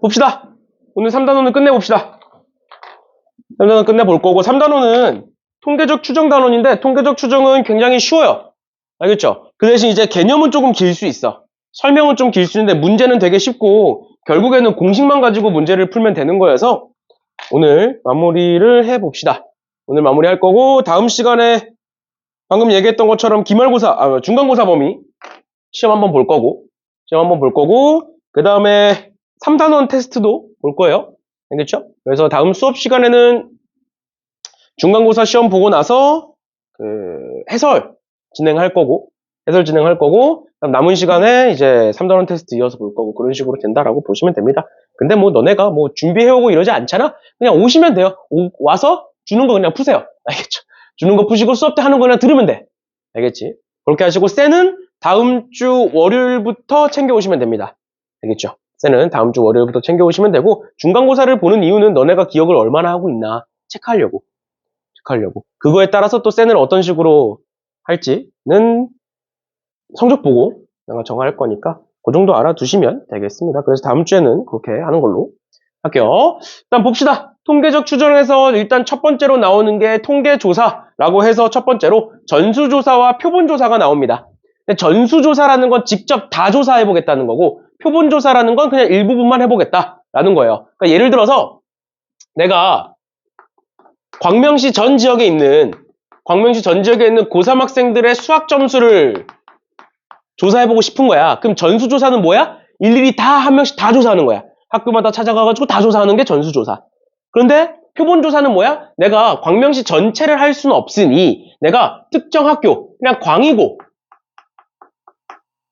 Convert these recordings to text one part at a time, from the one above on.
봅시다. 오늘 3단원은 끝내봅시다. 3단원 끝내볼 거고, 3단원은 통계적 추정 단원인데, 통계적 추정은 굉장히 쉬워요. 알겠죠? 그 대신 이제 개념은 조금 길 수 있어. 설명은 좀 길 수 있는데, 문제는 되게 쉽고, 결국에는 공식만 가지고 문제를 풀면 되는 거여서, 오늘 마무리를 해봅시다. 오늘 마무리할 거고, 다음 시간에 방금 얘기했던 것처럼 기말고사, 중간고사 범위 시험 한번 볼 거고, 그 다음에 3단원 테스트도 볼 거예요. 알겠죠? 그래서 다음 수업 시간에는 중간고사 시험 보고 나서 해설 진행할 거고, 그다음 남은 시간에 이제 3단원 테스트 이어서 볼 거고, 그런 식으로 된다라고 보시면 됩니다. 근데 뭐 너네가 뭐 준비해오고 이러지 않잖아? 그냥 오시면 돼요. 와서 주는 거 그냥 푸세요. 알겠죠? 주는 거 푸시고 수업 때 하는 거 그냥 들으면 돼. 알겠지? 그렇게 하시고, 쌤은 다음 주 월요일부터 챙겨오시면 됩니다. 알겠죠? 쌤은 다음 주 월요일부터 챙겨오시면 되고, 중간고사를 보는 이유는 너네가 기억을 얼마나 하고 있나 체크하려고. 그거에 따라서 또 쌤을 어떤 식으로 할지는 성적 보고 내가 정할 거니까 그 정도 알아두시면 되겠습니다. 그래서 다음 주에는 그렇게 하는 걸로 할게요. 일단 봅시다. 통계적 추정에서 일단 첫 번째로 나오는 게 통계조사라고 해서 첫 번째로 전수조사와 표본조사가 나옵니다. 근데 전수조사라는 건 직접 다 조사해보겠다는 거고, 표본조사라는 건 그냥 일부분만 해보겠다라는 거예요. 그러니까 예를 들어서 내가 광명시 전 지역에 있는 고3 학생들의 수학 점수를 조사해보고 싶은 거야. 그럼 전수조사는 뭐야? 일일이 다 한 명씩 다 조사하는 거야. 학교마다 찾아가가지고 다 조사하는 게 전수조사. 그런데 표본조사는 뭐야? 내가 광명시 전체를 할 수는 없으니 내가 특정 학교, 그냥 광희고를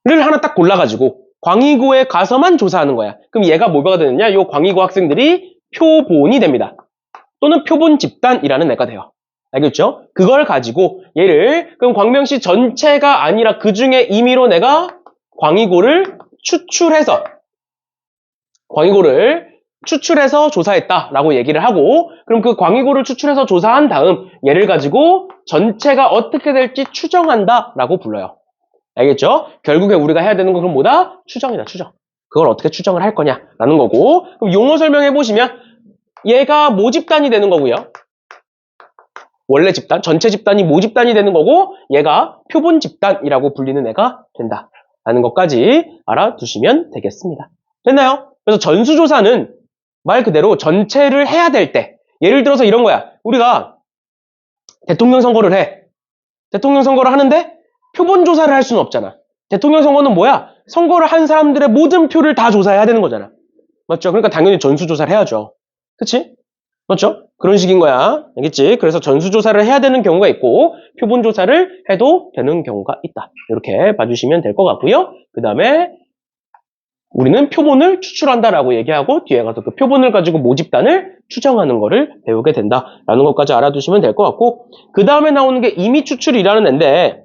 하나 딱 골라가지고 광희고에 가서만 조사하는 거야. 그럼 얘가 뭐가 되느냐? 이 광희고 학생들이 표본이 됩니다. 또는 표본 집단이라는 애가 돼요. 알겠죠? 그걸 가지고 얘를 그럼 광명시 전체가 아니라 그 중에 임의로 내가 광희고를 추출해서 조사했다라고 얘기를 하고, 그럼 그 광희고를 추출해서 조사한 다음 얘를 가지고 전체가 어떻게 될지 추정한다라고 불러요. 알겠죠? 결국에 우리가 해야 되는 건 그럼 뭐다? 추정이다, 추정. 그걸 어떻게 추정을 할 거냐라는 거고, 그럼 용어 설명해 보시면 얘가 모집단이 되는 거고요. 원래 집단, 전체 집단이 모집단이 되는 거고, 얘가 표본 집단이라고 불리는 애가 된다라는 것까지 알아두시면 되겠습니다. 됐나요? 그래서 전수조사는 말 그대로 전체를 해야 될 때, 예를 들어서 이런 거야. 우리가 대통령 선거를 해. 대통령 선거를 하는데 표본 조사를 할 수는 없잖아. 대통령 선거는 뭐야? 선거를 한 사람들의 모든 표를 다 조사해야 되는 거잖아. 맞죠? 그러니까 당연히 전수조사를 해야죠. 그치? 맞죠? 그런 식인 거야. 알겠지? 그래서 전수조사를 해야 되는 경우가 있고, 표본조사를 해도 되는 경우가 있다. 이렇게 봐주시면 될 것 같고요. 그 다음에 우리는 표본을 추출한다라고 얘기하고, 뒤에 가서 그 표본을 가지고 모집단을 추정하는 거를 배우게 된다라는 것까지 알아두시면 될 것 같고, 그 다음에 나오는 게 임의 추출이라는 애인데,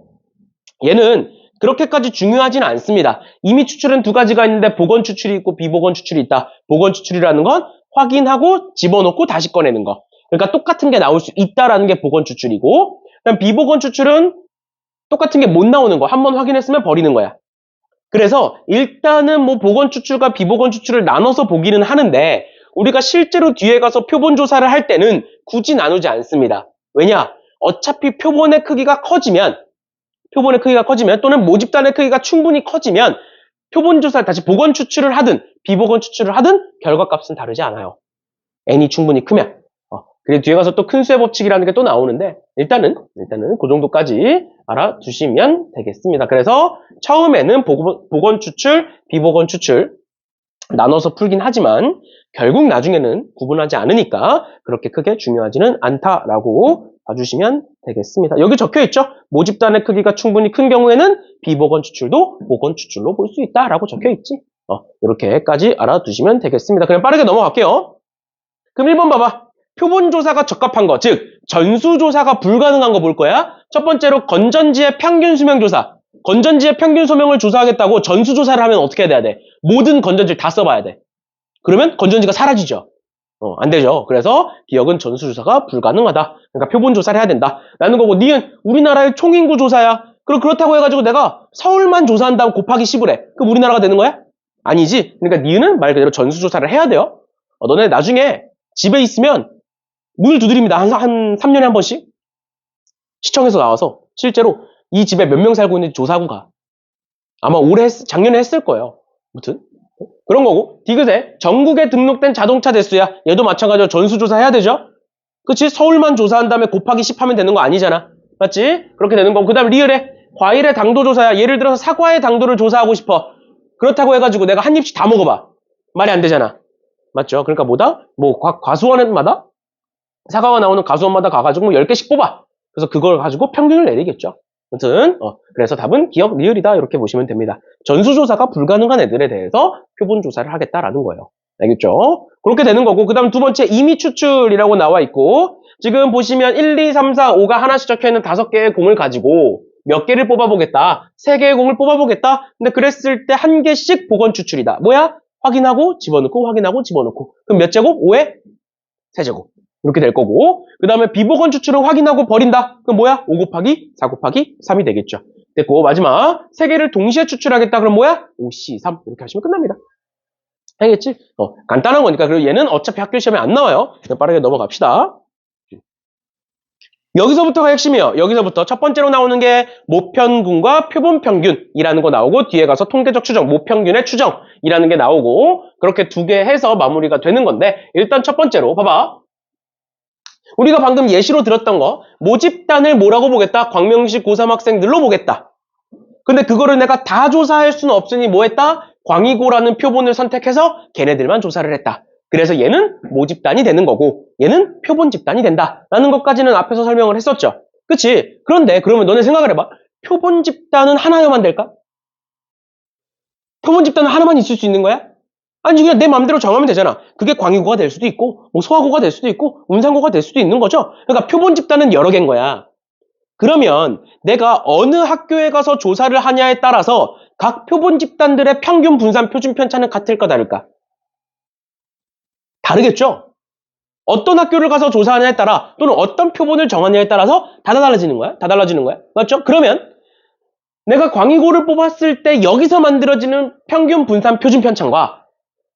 얘는 그렇게까지 중요하진 않습니다. 임의 추출은 두 가지가 있는데, 보건 추출이 있고 비보건 추출이 있다. 보건 추출이라는 건 확인하고 집어넣고 다시 꺼내는 거. 그러니까 똑같은 게 나올 수 있다라는 게 보건 추출이고, 그다음 비보건 추출은 똑같은 게 못 나오는 거. 한번 확인했으면 버리는 거야. 그래서 일단은 뭐 보건 추출과 비보건 추출을 나눠서 보기는 하는데, 우리가 실제로 뒤에 가서 표본 조사를 할 때는 굳이 나누지 않습니다. 왜냐? 어차피 표본의 크기가 커지면 또는 모집단의 크기가 충분히 커지면 표본 조사를 다시 보건 추출을 하든 비보건 추출을 하든 결과값은 다르지 않아요. n이 충분히 크면. 그리고 뒤에 가서 또 큰 수의 법칙이라는 게 또 나오는데, 일단은 그 정도까지 알아두시면 되겠습니다. 그래서 처음에는 보건 추출, 비보건 추출 나눠서 풀긴 하지만 결국 나중에는 구분하지 않으니까 그렇게 크게 중요하지는 않다라고 봐주시면 되겠습니다. 여기 적혀있죠? 모집단의 크기가 충분히 큰 경우에는 비보건 추출도 보건 추출로 볼 수 있다라고 적혀있지. 이렇게까지 알아두시면 되겠습니다. 그냥 빠르게 넘어갈게요. 그럼 1번 봐봐. 표본조사가 적합한 거, 즉 전수조사가 불가능한 거 볼 거야. 첫 번째로 건전지의 평균 수명조사. 건전지의 평균 수명을 조사하겠다고 전수조사를 하면 어떻게 해야 돼? 모든 건전지를 다 써봐야 돼. 그러면 건전지가 사라지죠. 안 되죠. 그래서 기억은 전수조사가 불가능하다. 그러니까 표본조사를 해야 된다. 라는 거고, 니은 우리나라의 총인구 조사야. 그렇다고 해가지고 내가 서울만 조사한다고 곱하기 10을 해. 그럼 우리나라가 되는 거야? 아니지. 그러니까 니은은 말 그대로 전수조사를 해야 돼요. 너네 나중에 집에 있으면 문을 두드립니다. 한 3년에 한 번씩. 시청에서 나와서 실제로 이 집에 몇 명 살고 있는지 조사하고 가. 아마 작년에 했을 거예요. 아무튼 그런 거고. 디귿에 전국에 등록된 자동차 대수야. 얘도 마찬가지로 전수조사 해야 되죠. 그치? 서울만 조사한 다음에 곱하기 10 하면 되는 거 아니잖아. 맞지? 그렇게 되는 거고. 그 다음 리을에 과일의 당도 조사야. 예를 들어서 사과의 당도를 조사하고 싶어. 그렇다고 해가지고 내가 한 입씩 다 먹어봐. 말이 안 되잖아. 맞죠? 그러니까 뭐다? 뭐 과수원마다 사과가 나오는 과수원마다 가가지고 뭐 10개씩 뽑아. 그래서 그걸 가지고 평균을 내리겠죠. 아무튼 그래서 답은 기억 리을이다 이렇게 보시면 됩니다. 전수조사가 불가능한 애들에 대해서 표본조사를 하겠다라는 거예요. 알겠죠? 그렇게 되는 거고. 그 다음 두 번째 임의 추출이라고 나와 있고, 지금 보시면 1, 2, 3, 4, 5가 하나씩 적혀있는 5개의 공을 가지고 몇 개를 뽑아보겠다. 3개의 공을 뽑아보겠다. 근데 그랬을 때 1개씩 보건 추출이다. 뭐야? 확인하고 집어넣고 확인하고 집어넣고. 그럼 몇 제곱? 5에 3제곱. 이렇게 될 거고. 그 다음에 비보건 추출은 확인하고 버린다. 그럼 뭐야? 5 곱하기 4 곱하기 3이 되겠죠. 됐고 마지막 3개를 동시에 추출하겠다. 그럼 뭐야? 5C3 이렇게 하시면 끝납니다. 알겠지? 간단한 거니까. 그리고 얘는 어차피 학교 시험에 안 나와요. 빠르게 넘어갑시다. 여기서부터가 핵심이에요. 여기서부터 첫 번째로 나오는 게 모평균과 표본평균이라는 거 나오고, 뒤에 가서 통계적 추정, 모평균의 추정이라는 게 나오고, 그렇게 2개 해서 마무리가 되는 건데, 일단 첫 번째로 봐봐. 우리가 방금 예시로 들었던 거, 모집단을 뭐라고 보겠다? 광명시 고3 학생들로 보겠다. 근데 그거를 내가 다 조사할 수는 없으니 뭐 했다? 광의고라는 표본을 선택해서 걔네들만 조사를 했다. 그래서 얘는 모집단이 되는 거고 얘는 표본 집단이 된다 라는 것까지는 앞에서 설명을 했었죠. 그치? 그런데 그러면 너네 생각을 해봐. 표본 집단은 하나여만 될까? 표본 집단은 하나만 있을 수 있는 거야? 아니 그냥 내 마음대로 정하면 되잖아. 그게 광의고가 될 수도 있고 뭐 소화고가 될 수도 있고 운산고가 될 수도 있는 거죠. 그러니까 표본 집단은 여러 개인 거야. 그러면 내가 어느 학교에 가서 조사를 하냐에 따라서 각 표본 집단들의 평균 분산 표준 편차는 같을까 다를까? 다르겠죠? 어떤 학교를 가서 조사하냐에 따라 또는 어떤 표본을 정하냐에 따라서 다 달라지는 거야? 다 달라지는 거야? 맞죠? 그러면 내가 광의고를 뽑았을 때 여기서 만들어지는 평균 분산 표준 편차과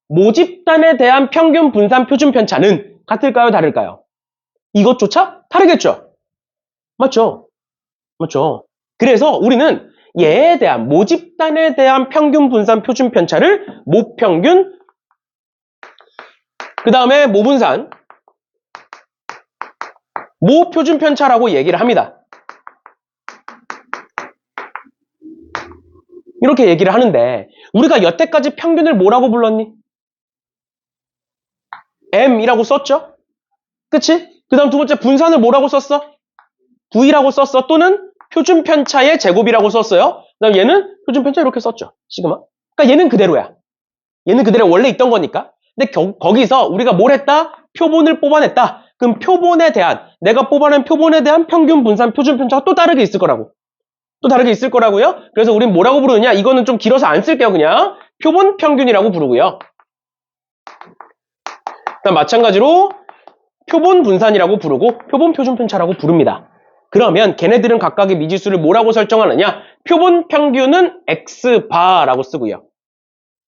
모집단에 대한 평균 분산 표준 편차는 같을까요? 다를까요? 이것조차 다르겠죠? 맞죠? 맞죠? 그래서 우리는 얘에 대한 모집단에 대한 평균 분산 표준 편차를 모평균 그 다음에 모분산 모표준 편차라고 얘기를 합니다. 이렇게 얘기를 하는데 우리가 여태까지 평균을 뭐라고 불렀니? M이라고 썼죠? 그치? 그 다음 두 번째 분산을 뭐라고 썼어? V라고 썼어. 또는 표준 편차의 제곱이라고 썼어요. 그 다음 얘는 표준 편차 이렇게 썼죠. 시그마. 그러니까 얘는 그대로야. 얘는 그대로 원래 있던 거니까. 근데 거기서 우리가 뭘 했다? 표본을 뽑아냈다. 그럼 표본에 대한 내가 뽑아낸 표본에 대한 평균 분산 표준 편차가 또 다르게 있을 거라고. 또 다르게 있을 거라고요. 그래서 우린 뭐라고 부르느냐? 이거는 좀 길어서 안 쓸게요. 그냥 표본 평균이라고 부르고요. 그다음 마찬가지로 표본 분산이라고 부르고 표본 표준 편차라고 부릅니다. 그러면 걔네들은 각각의 미지수를 뭐라고 설정하느냐? 표본 평균은 X바라고 쓰고요.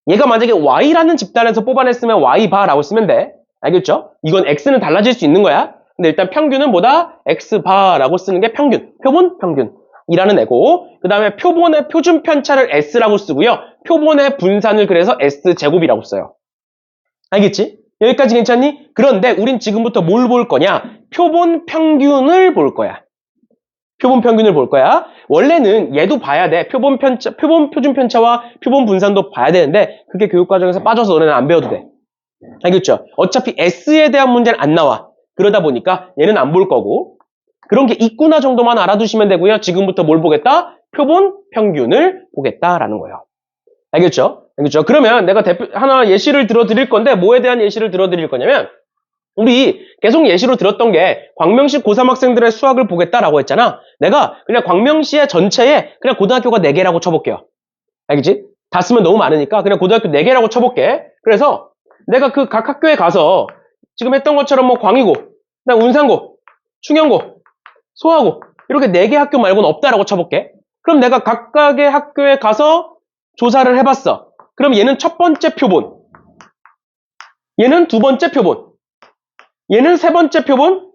얘가 만약에 Y라는 집단에서 뽑아냈으면 Y바라고 쓰면 돼. 알겠죠? 이건 X는 달라질 수 있는 거야. 근데 일단 평균은 뭐다? X바라고 쓰는 게 평균, 표본 평균이라는 애고, 그 다음에 표본의 표준 편차를 S라고 쓰고요. 표본의 분산을 그래서 S제곱이라고 써요. 알겠지? 여기까지 괜찮니? 그런데 우린 지금부터 뭘 볼 거냐? 표본 평균을 볼 거야. 표본 평균을 볼 거야. 원래는 얘도 봐야 돼. 표본 표준 편차와 표본 분산도 봐야 되는데 그게 교육과정에서 빠져서 너네는 안 배워도 돼. 알겠죠? 어차피 S에 대한 문제는 안 나와. 그러다 보니까 얘는 안 볼 거고 그런 게 있구나 정도만 알아두시면 되고요. 지금부터 뭘 보겠다? 표본 평균을 보겠다라는 거예요. 알겠죠? 알겠죠? 그러면 내가 하나 예시를 들어드릴 건데 뭐에 대한 예시를 들어드릴 거냐면 우리 계속 예시로 들었던 게 광명시 고3 학생들의 수학을 보겠다라고 했잖아. 내가 그냥 광명시의 전체에 그냥 고등학교가 4개라고 쳐볼게요. 알겠지? 다 쓰면 너무 많으니까 그냥 고등학교 4개라고 쳐볼게. 그래서 내가 그 각 학교에 가서 지금 했던 것처럼 뭐 광의고, 그다음 운산고, 충영고, 소화고 이렇게 4개 학교 말고는 없다라고 쳐볼게. 그럼 내가 각각의 학교에 가서 조사를 해봤어. 그럼 얘는 첫 번째 표본, 얘는 두 번째 표본, 얘는 세 번째 표본,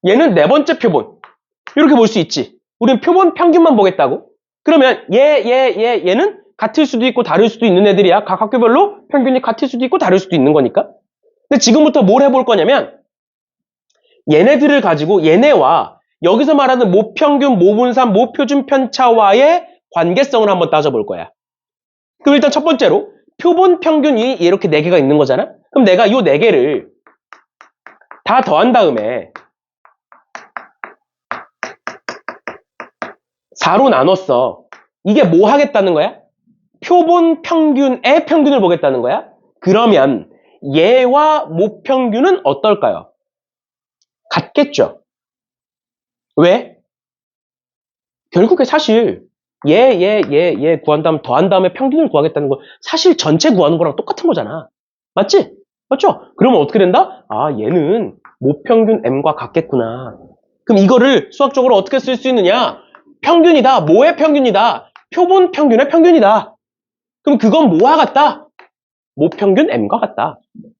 얘는 네 번째 표본. 이렇게 볼 수 있지. 우린 표본 평균만 보겠다고? 그러면 얘는 같을 수도 있고 다를 수도 있는 애들이야. 각 학교별로 평균이 같을 수도 있고 다를 수도 있는 거니까. 근데 지금부터 뭘 해볼 거냐면 얘네들을 가지고 얘네와 여기서 말하는 모평균, 모분산, 모표준 편차와의 관계성을 한번 따져볼 거야. 그럼 일단 첫 번째로 표본 평균이 이렇게 4개가 있는 거잖아? 그럼 내가 이 4개를 다 더한 다음에 4로 나눴어. 이게 뭐 하겠다는 거야? 표본 평균의 평균을 보겠다는 거야? 그러면 얘와 모평균은 어떨까요? 같겠죠? 왜? 결국에 사실 얘 구한 다음 더한 다음에 평균을 구하겠다는 거 사실 전체 구하는 거랑 똑같은 거잖아. 맞지? 맞죠? 그러면 어떻게 된다? 아, 얘는 모평균 m과 같겠구나. 그럼 이거를 수학적으로 어떻게 쓸 수 있느냐? 평균이다. 뭐의 평균이다? 표본 평균의 평균이다. 그럼 그건 뭐와 같다? 모평균 m과 같다.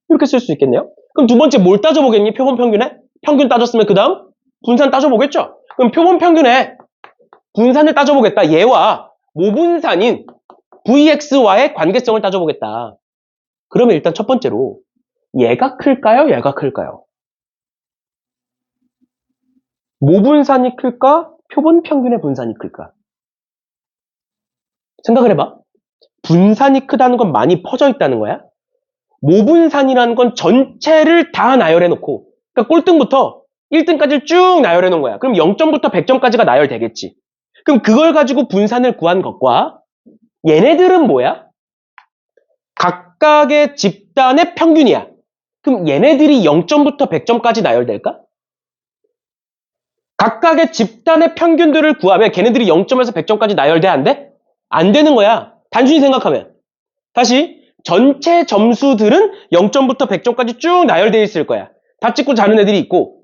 이렇게 쓸 수 있겠네요. 그럼 두 번째 뭘 따져보겠니? 표본 평균에? 평균 따졌으면 그 다음 분산 따져보겠죠? 그럼 표본 평균에 분산을 따져보겠다. 얘와 모분산인 vx와의 관계성을 따져보겠다. 그러면 일단 첫 번째로 얘가 클까요? 얘가 클까요? 모분산이 클까? 표본 평균의 분산이 클까? 생각을 해봐. 분산이 크다는 건 많이 퍼져 있다는 거야. 모분산이라는 건 전체를 다 나열해놓고, 그러니까 꼴등부터 1등까지 쭉 나열해놓은 거야. 그럼 0점부터 100점까지가 나열되겠지. 그럼 그걸 가지고 분산을 구한 것과 얘네들은 뭐야? 각각의 집단의 평균이야. 그럼 얘네들이 0점부터 100점까지 나열될까? 각각의 집단의 평균들을 구하면 걔네들이 0점에서 100점까지 나열돼 안 돼? 안 되는 거야. 단순히 생각하면. 다시 전체 점수들은 0점부터 100점까지 쭉 나열되어 있을 거야. 다 찍고 자는 애들이 있고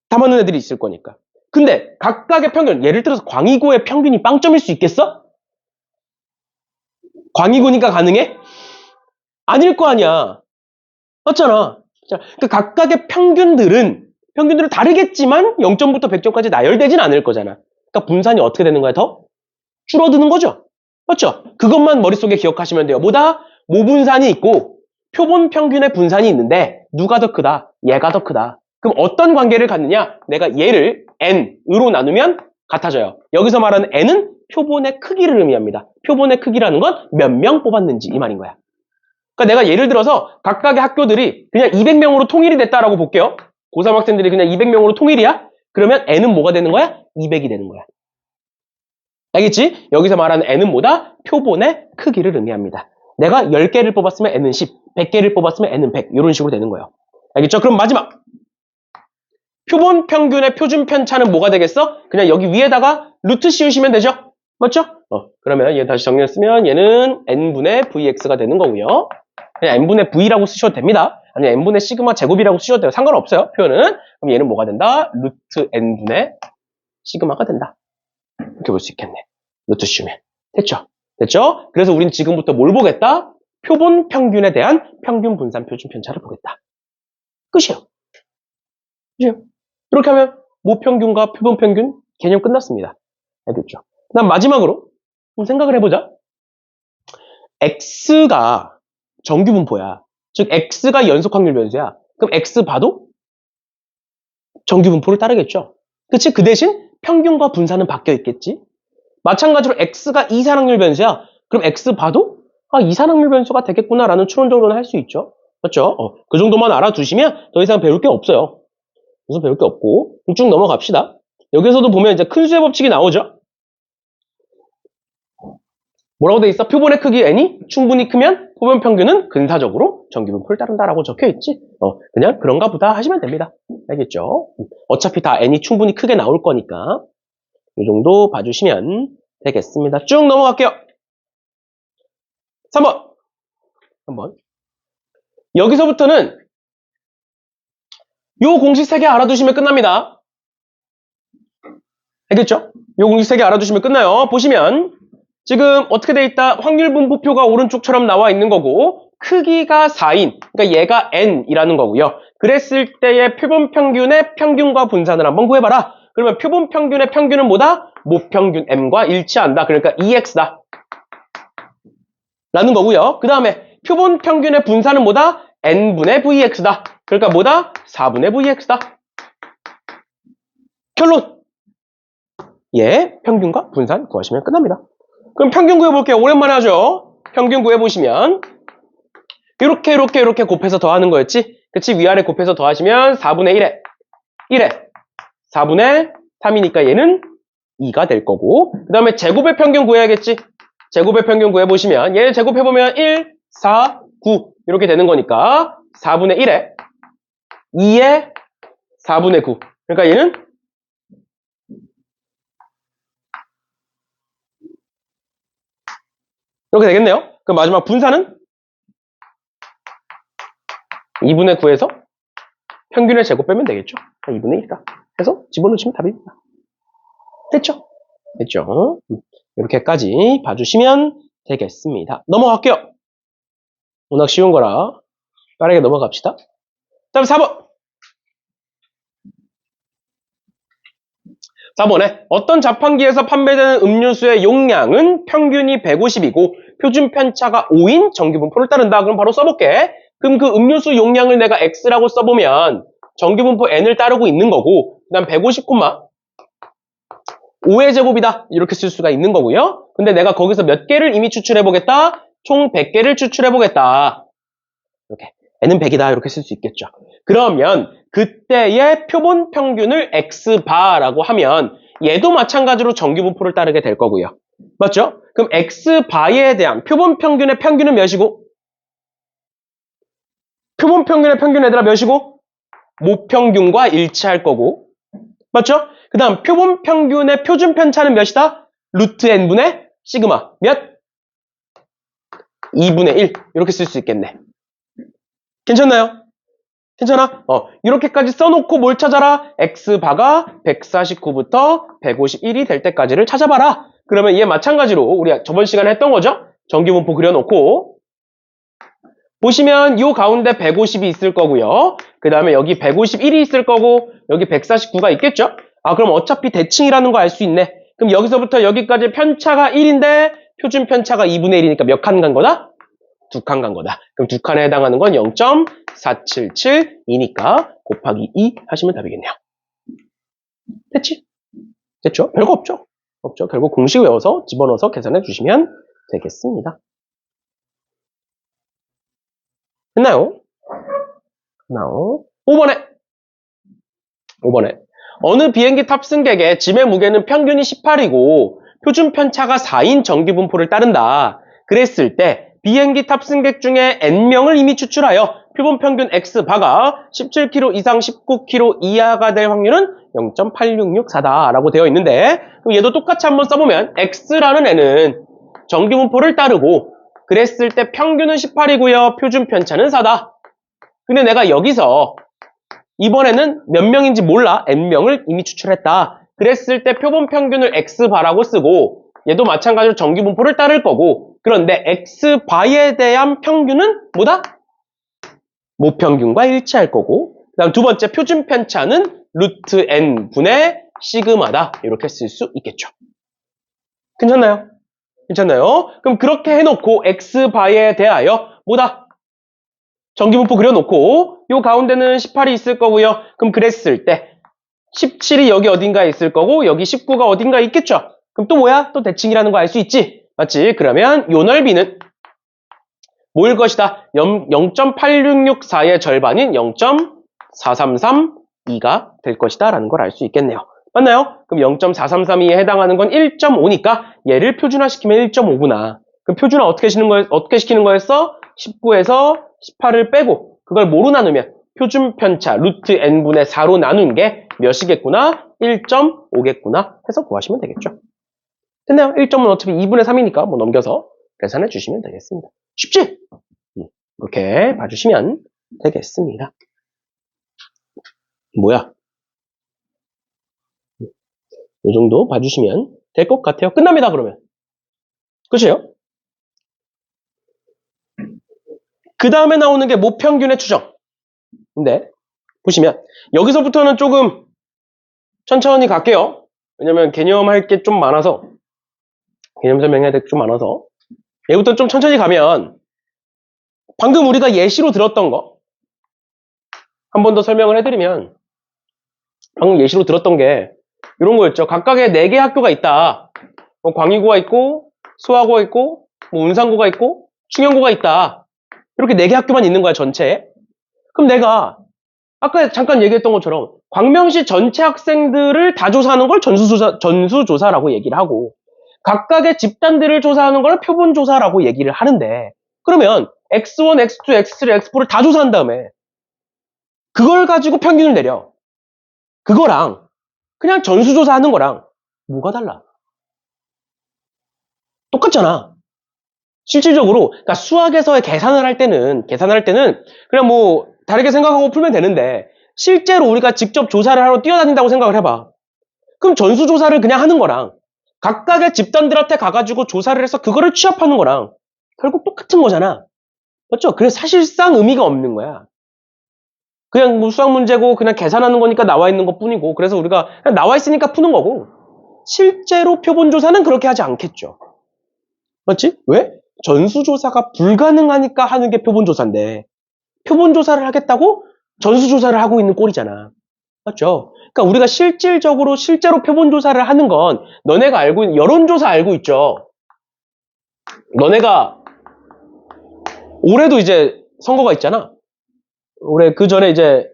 다 맞는 애들이 있을 거니까. 근데 각각의 평균, 예를 들어서 광희고의 평균이 빵점일 수 있겠어? 광희고니까 가능해? 아닐 거 아니야. 맞잖아. 그 각각의 평균들은 다르겠지만 0점부터 100점까지 나열되진 않을 거잖아. 그러니까 분산이 어떻게 되는 거야? 더 줄어드는 거죠. 맞죠? 그것만 머릿속에 기억하시면 돼요. 뭐다? 모분산이 있고 표본 평균의 분산이 있는데 누가 더 크다? 얘가 더 크다. 그럼 어떤 관계를 갖느냐? 내가 얘를 n으로 나누면 같아져요. 여기서 말하는 n은 표본의 크기를 의미합니다. 표본의 크기라는 건 몇 명 뽑았는지 이 말인 거야. 그러니까 내가 예를 들어서 각각의 학교들이 그냥 200명으로 통일이 됐다라고 볼게요. 고3 학생들이 그냥 200명으로 통일이야? 그러면 n은 뭐가 되는 거야? 200이 되는 거야. 알겠지? 여기서 말하는 n은 뭐다? 표본의 크기를 의미합니다. 내가 10개를 뽑았으면 n은 10, 100개를 뽑았으면 n은 100 이런 식으로 되는 거예요. 알겠죠? 그럼 마지막 표본 평균의 표준 편차는 뭐가 되겠어? 그냥 여기 위에다가 루트 씌우시면 되죠? 맞죠? 그러면 얘 다시 정리했으면 얘는 n분의 vx가 되는 거고요. 그냥 n분의 v라고 쓰셔도 됩니다. 아니면 n분의 시그마 제곱이라고 쓰셔도 돼요. 상관없어요. 표현은. 그럼 얘는 뭐가 된다? 루트 n분의 시그마가 된다. 이렇게 볼 수 있겠네. 루트 씌우면. 됐죠? 됐죠? 그래서 우린 지금부터 뭘 보겠다? 표본 평균에 대한 평균 분산 표준 편차를 보겠다. 끝이에요. 그죠? 이렇게 하면 모평균과 표본 평균 개념 끝났습니다. 알겠죠? 그다음 마지막으로 좀 생각을 해보자. x가 정규분포야. 즉 x가 연속확률 변수야. 그럼 x 봐도 정규분포를 따르겠죠. 그치? 그 대신 평균과 분산은 바뀌어 있겠지. 마찬가지로 x가 이산확률 변수야. 그럼 x 봐도 이산확률 변수가 되겠구나라는 추론 정도는 할 수 있죠. 맞죠? 그 정도만 알아두시면 더 이상 배울 게 없어요. 그래서 배울 게 없고 쭉 넘어갑시다. 여기서도 보면 이제 큰 수의 법칙이 나오죠. 뭐라고 돼 있어? 표본의 크기 n이 충분히 크면 표본 평균은 근사적으로 정규분포를 따른다라고 적혀 있지. 그냥 그런가 보다 하시면 됩니다. 알겠죠? 어차피 다 n이 충분히 크게 나올 거니까 이 정도 봐주시면 되겠습니다. 쭉 넘어갈게요. 3번. 여기서부터는 요 공식 3개 알아두시면 끝납니다. 알겠죠? 요 공식 3개 알아두시면 끝나요. 보시면 지금 어떻게 돼 있다? 확률 분포표가 오른쪽처럼 나와 있는 거고 크기가 4인, 그러니까 얘가 n이라는 거고요. 그랬을 때의 표본 평균의 평균과 분산을 한번 구해봐라. 그러면 표본 평균의 평균은 뭐다? 모평균 m과 일치한다. 그러니까 2x다. 라는 거고요. 그 다음에 표본 평균의 분산은 뭐다? n분의 vx다. 그러니까 뭐다? 4분의 vx다. 결론! 예, 평균과 분산 구하시면 끝납니다. 그럼 평균 구해볼게요. 오랜만에 하죠. 평균 구해보시면 이렇게 곱해서 더하는 거였지? 그치? 위아래 곱해서 더하시면 4분의 1에 4분의 3이니까 얘는 2가 될 거고 그 다음에 제곱의 평균 구해야겠지? 제곱의 평균 구해보시면 얘를 제곱해보면 1, 4, 9 이렇게 되는 거니까 4분의 1에 2에 4분의 9 그러니까 얘는 이렇게 되겠네요. 그럼 마지막 분산은 2분의 9에서 평균의 제곱 빼면 되겠죠. 2분의 1이다. 그래서 집어넣으시면 답입니다. 됐죠? 됐죠? 이렇게까지 봐주시면 되겠습니다. 넘어갈게요. 워낙 쉬운 거라 빠르게 넘어갑시다. 다음 4번. 4번에 어떤 자판기에서 판매되는 음료수의 용량은 평균이 150이고 표준 편차가 5인 정규분포를 따른다. 그럼 바로 써볼게. 그럼 그 음료수 용량을 내가 X라고 써보면 정규분포 N을 따르고 있는 거고 그 다음 150, 5의 제곱이다. 이렇게 쓸 수가 있는 거고요. 근데 내가 거기서 몇 개를 이미 추출해보겠다? 총 100개를 추출해보겠다. 이렇게. N은 100이다. 이렇게 쓸 수 있겠죠. 그러면 그때의 표본 평균을 X바라고 하면 얘도 마찬가지로 정규분포를 따르게 될 거고요. 맞죠? 그럼 X바에 대한 표본 평균의 평균은 몇이고? 표본 평균의 평균 얘들아 몇이고? 모평균과 일치할 거고. 맞죠? 그 다음 표본 평균의 표준 편차는 몇이다? 루트 n분의 시그마 몇? 2분의 1 이렇게 쓸 수 있겠네. 괜찮나요? 괜찮아? 이렇게까지 써놓고 뭘 찾아라? X바가 149부터 151이 될 때까지를 찾아봐라. 그러면 얘 마찬가지로 우리 저번 시간에 했던 거죠? 정규분포 그려놓고 보시면 이 가운데 150이 있을 거고요. 그 다음에 여기 151이 있을 거고 여기 149가 있겠죠? 아 그럼 어차피 대칭이라는 거 알 수 있네. 그럼 여기서부터 여기까지 편차가 1인데 표준 편차가 2분의 1이니까 몇 칸 간 거다? 2칸 간 거다. 그럼 2칸에 해당하는 건 0.477이니까 곱하기 2 하시면 답이겠네요. 됐지? 됐죠? 별거 없죠? 없죠. 결국 공식 외워서 집어넣어서 계산해 주시면 되겠습니다. 됐나요? 됐나요? 5번에 어느 비행기 탑승객의 짐의 무게는 평균이 18이고 표준 편차가 4인 정규분포를 따른다. 그랬을 때 비행기 탑승객 중에 N명을 이미 추출하여 표본 평균 X바가 17kg 이상 19kg 이하가 될 확률은 0.8664다 라고 되어 있는데 그럼 얘도 똑같이 한번 써보면 X라는 애는 정규분포를 따르고 그랬을 때 평균은 18이고요. 표준 편차는 4다. 근데 내가 여기서 이번에는 몇 명인지 몰라. N명을 이미 추출했다. 그랬을 때 표본 평균을 X바라고 쓰고 얘도 마찬가지로 정규분포를 따를 거고 그런데 X바에 대한 평균은 뭐다? 모평균과 일치할 거고 그 다음 두 번째 표준 편차는 루트 N분의 시그마다 이렇게 쓸 수 있겠죠. 괜찮나요? 괜찮나요? 그럼 그렇게 해놓고 X바에 대하여 뭐다? 정규분포 그려놓고 요 가운데는 18이 있을 거고요. 그럼 그랬을 때 17이 여기 어딘가에 있을 거고 여기 19가 어딘가에 있겠죠. 그럼 또 뭐야? 또 대칭이라는 거 알 수 있지? 맞지? 그러면 요 넓이는 뭐일 것이다? 0.8664의 절반인 0.4332가 될 것이다 라는 걸 알 수 있겠네요. 맞나요? 그럼 0.4332에 해당하는 건 1.5니까 얘를 표준화시키면 1.5구나. 그럼 표준화 어떻게 시키는 거였어? 19에서 18을 빼고 그걸 뭐로 나누면 표준 편차 루트 n분의 4로 나눈 게 몇이겠구나? 1.5겠구나 해서 구하시면 되겠죠. 됐나요? 1점은 어차피 2분의 3이니까 뭐 넘겨서 계산해 주시면 되겠습니다. 쉽지? 이렇게 봐주시면 되겠습니다. 뭐야? 이 정도 봐주시면 될 것 같아요. 끝납니다, 그러면. 그치요? 그 다음에 나오는 게 모평균의 추정. 근데 보시면 여기서부터는 조금 천천히 갈게요. 왜냐면 개념할 게 좀 많아서, 개념 설명해야 될 게 좀 많아서 얘부터 좀 천천히 가면, 방금 우리가 예시로 들었던 거 한 번 더 설명을 해드리면, 방금 예시로 들었던 게 이런 거였죠. 각각의 4개 학교가 있다. 뭐 광희고가 있고 수화고가 있고 뭐 운산고가 있고 충영고가 있다. 이렇게 4개 학교만 있는 거야, 전체에. 그럼 내가 아까 잠깐 얘기했던 것처럼 광명시 전체 학생들을 다 조사하는 걸 전수조사라고 얘기를 하고, 각각의 집단들을 조사하는 걸 표본조사라고 얘기를 하는데, 그러면 X1, X2, X3, X4를 다 조사한 다음에 그걸 가지고 평균을 내려. 그거랑 그냥 전수조사하는 거랑 뭐가 달라? 똑같잖아. 실질적으로, 그러니까 수학에서의 계산을 할 때는 그냥 뭐 다르게 생각하고 풀면 되는데, 실제로 우리가 직접 조사를 하러 뛰어다닌다고 생각을 해봐. 그럼 전수조사를 그냥 하는 거랑 각각의 집단들한테 가가지고 조사를 해서 그거를 취합하는 거랑 결국 똑같은 거잖아. 맞죠? 그래서 사실상 의미가 없는 거야. 그냥 뭐 수학 문제고 그냥 계산하는 거니까 나와 있는 것 뿐이고, 그래서 우리가 그냥 나와 있으니까 푸는 거고, 실제로 표본조사는 그렇게 하지 않겠죠. 맞지? 왜? 전수조사가 불가능하니까 하는 게 표본조사인데, 표본조사를 하겠다고 전수조사를 하고 있는 꼴이잖아. 맞죠? 그러니까 우리가 실제로 표본조사를 하는 건, 너네가 알고 있는 여론조사 알고 있죠? 너네가 올해도 이제 선거가 있잖아. 올해 그 전에 이제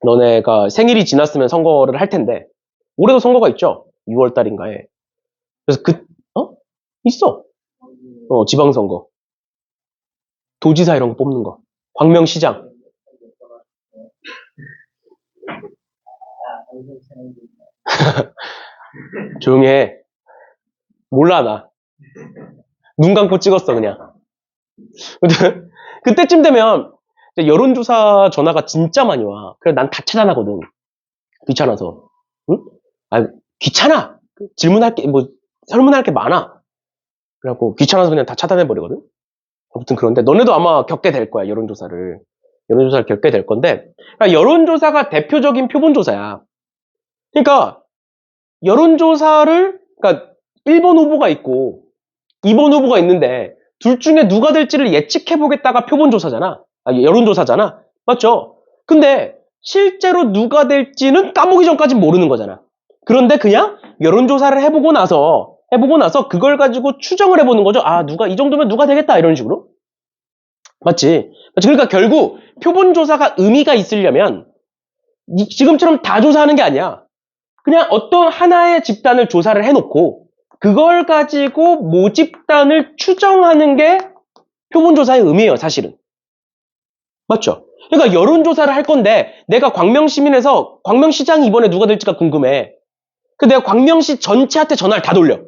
너네가 생일이 지났으면 선거를 할 텐데, 올해도 선거가 있죠? 6월 달인가에. 그래서 있어. 지방선거. 도지사 이런 거 뽑는 거. 광명시장. 조용히 해. 몰라, 나. 눈 감고 찍었어, 그냥. 그때쯤 되면 여론조사 전화가 진짜 많이 와. 그래서 난 다 차단하거든. 귀찮아서. 응? 귀찮아. 질문할 게, 설문할 게 많아. 그래갖고 귀찮아서 그냥 다 차단해버리거든. 아무튼 그런데 너네도 아마 겪게 될 거야, 여론조사를. 여론조사를 겪게 될 건데, 그러니까 여론조사가 대표적인 표본조사야. 그러니까 그러니까 1번 후보가 있고 2번 후보가 있는데 둘 중에 누가 될지를 예측해보겠다가 표본조사잖아. 여론조사잖아. 맞죠? 근데 실제로 누가 될지는 까먹기 전까지 모르는 거잖아. 그런데 그냥 여론조사를 해보고 나서 그걸 가지고 추정을 해보는 거죠. 이 정도면 누가 되겠다, 이런 식으로. 맞지? 그러니까 결국 표본조사가 의미가 있으려면 지금처럼 다 조사하는 게 아니야. 그냥 어떤 하나의 집단을 조사를 해놓고 그걸 가지고 모집단을 추정하는 게 표본조사의 의미예요, 사실은. 맞죠? 그러니까 여론조사를 할 건데 내가 광명시민에서 광명시장이 이번에 누가 될지가 궁금해. 그래서 내가 광명시 전체한테 전화를 다 돌려.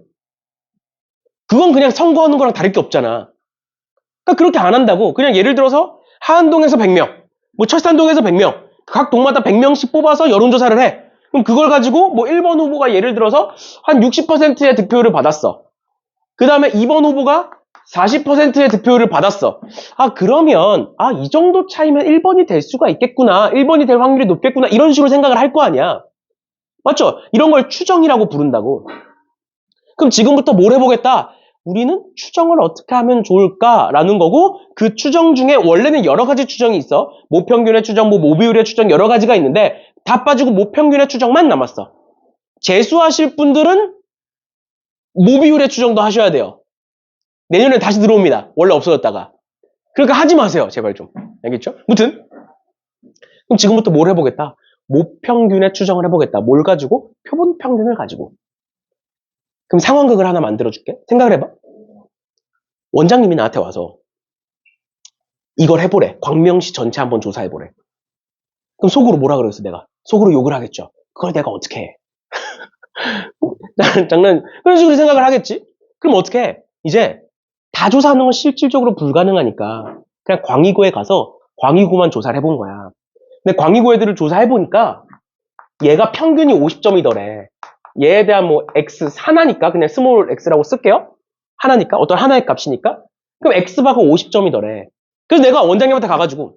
그건 그냥 선거하는 거랑 다를 게 없잖아. 그러니까 그렇게 안 한다고. 그냥 예를 들어서 하안동에서 100명, 철산동에서 100명, 각 동마다 100명씩 뽑아서 여론조사를 해. 그럼 그걸 가지고 1번 후보가 예를 들어서 한 60%의 득표율을 받았어. 그 다음에 2번 후보가 40%의 득표율을 받았어. 그러면 이 정도 차이면 1번이 될 수가 있겠구나. 1번이 될 확률이 높겠구나. 이런 식으로 생각을 할 거 아니야. 맞죠? 이런 걸 추정이라고 부른다고. 그럼 지금부터 뭘 해보겠다? 우리는 추정을 어떻게 하면 좋을까라는 거고, 그 추정 중에 원래는 여러 가지 추정이 있어. 모평균의 추정, 모비율의 추정 여러 가지가 있는데 다 빠지고 모평균의 추정만 남았어. 재수하실 분들은 모비율의 추정도 하셔야 돼요. 내년에 다시 들어옵니다. 원래 없어졌다가. 그러니까 하지 마세요, 제발 좀. 알겠죠? 무튼 그럼 지금부터 뭘 해보겠다? 모평균의 추정을 해보겠다. 뭘 가지고? 표본평균을 가지고. 그럼 상황극을 하나 만들어줄게. 생각을 해봐. 원장님이 나한테 와서 이걸 해보래. 광명시 전체 한번 조사해보래. 그럼 속으로 뭐라 그랬어, 내가? 속으로 욕을 하겠죠. 그걸 내가 어떻게 해? 장난, 그런 식으로 생각을 하겠지? 그럼 어떻게 해? 이제 다 조사하는 건 실질적으로 불가능하니까 그냥 광희고에 가서 광희고만 조사를 해본 거야. 근데 광희고 애들을 조사해보니까 얘가 평균이 50점이더래. 얘에 대한 뭐 x 하나니까 그냥 스몰 x라고 쓸게요. 하나니까 어떤 하나의 값이니까. 그럼 x바가 50점이더래. 그래서 내가 원장님한테 가가지고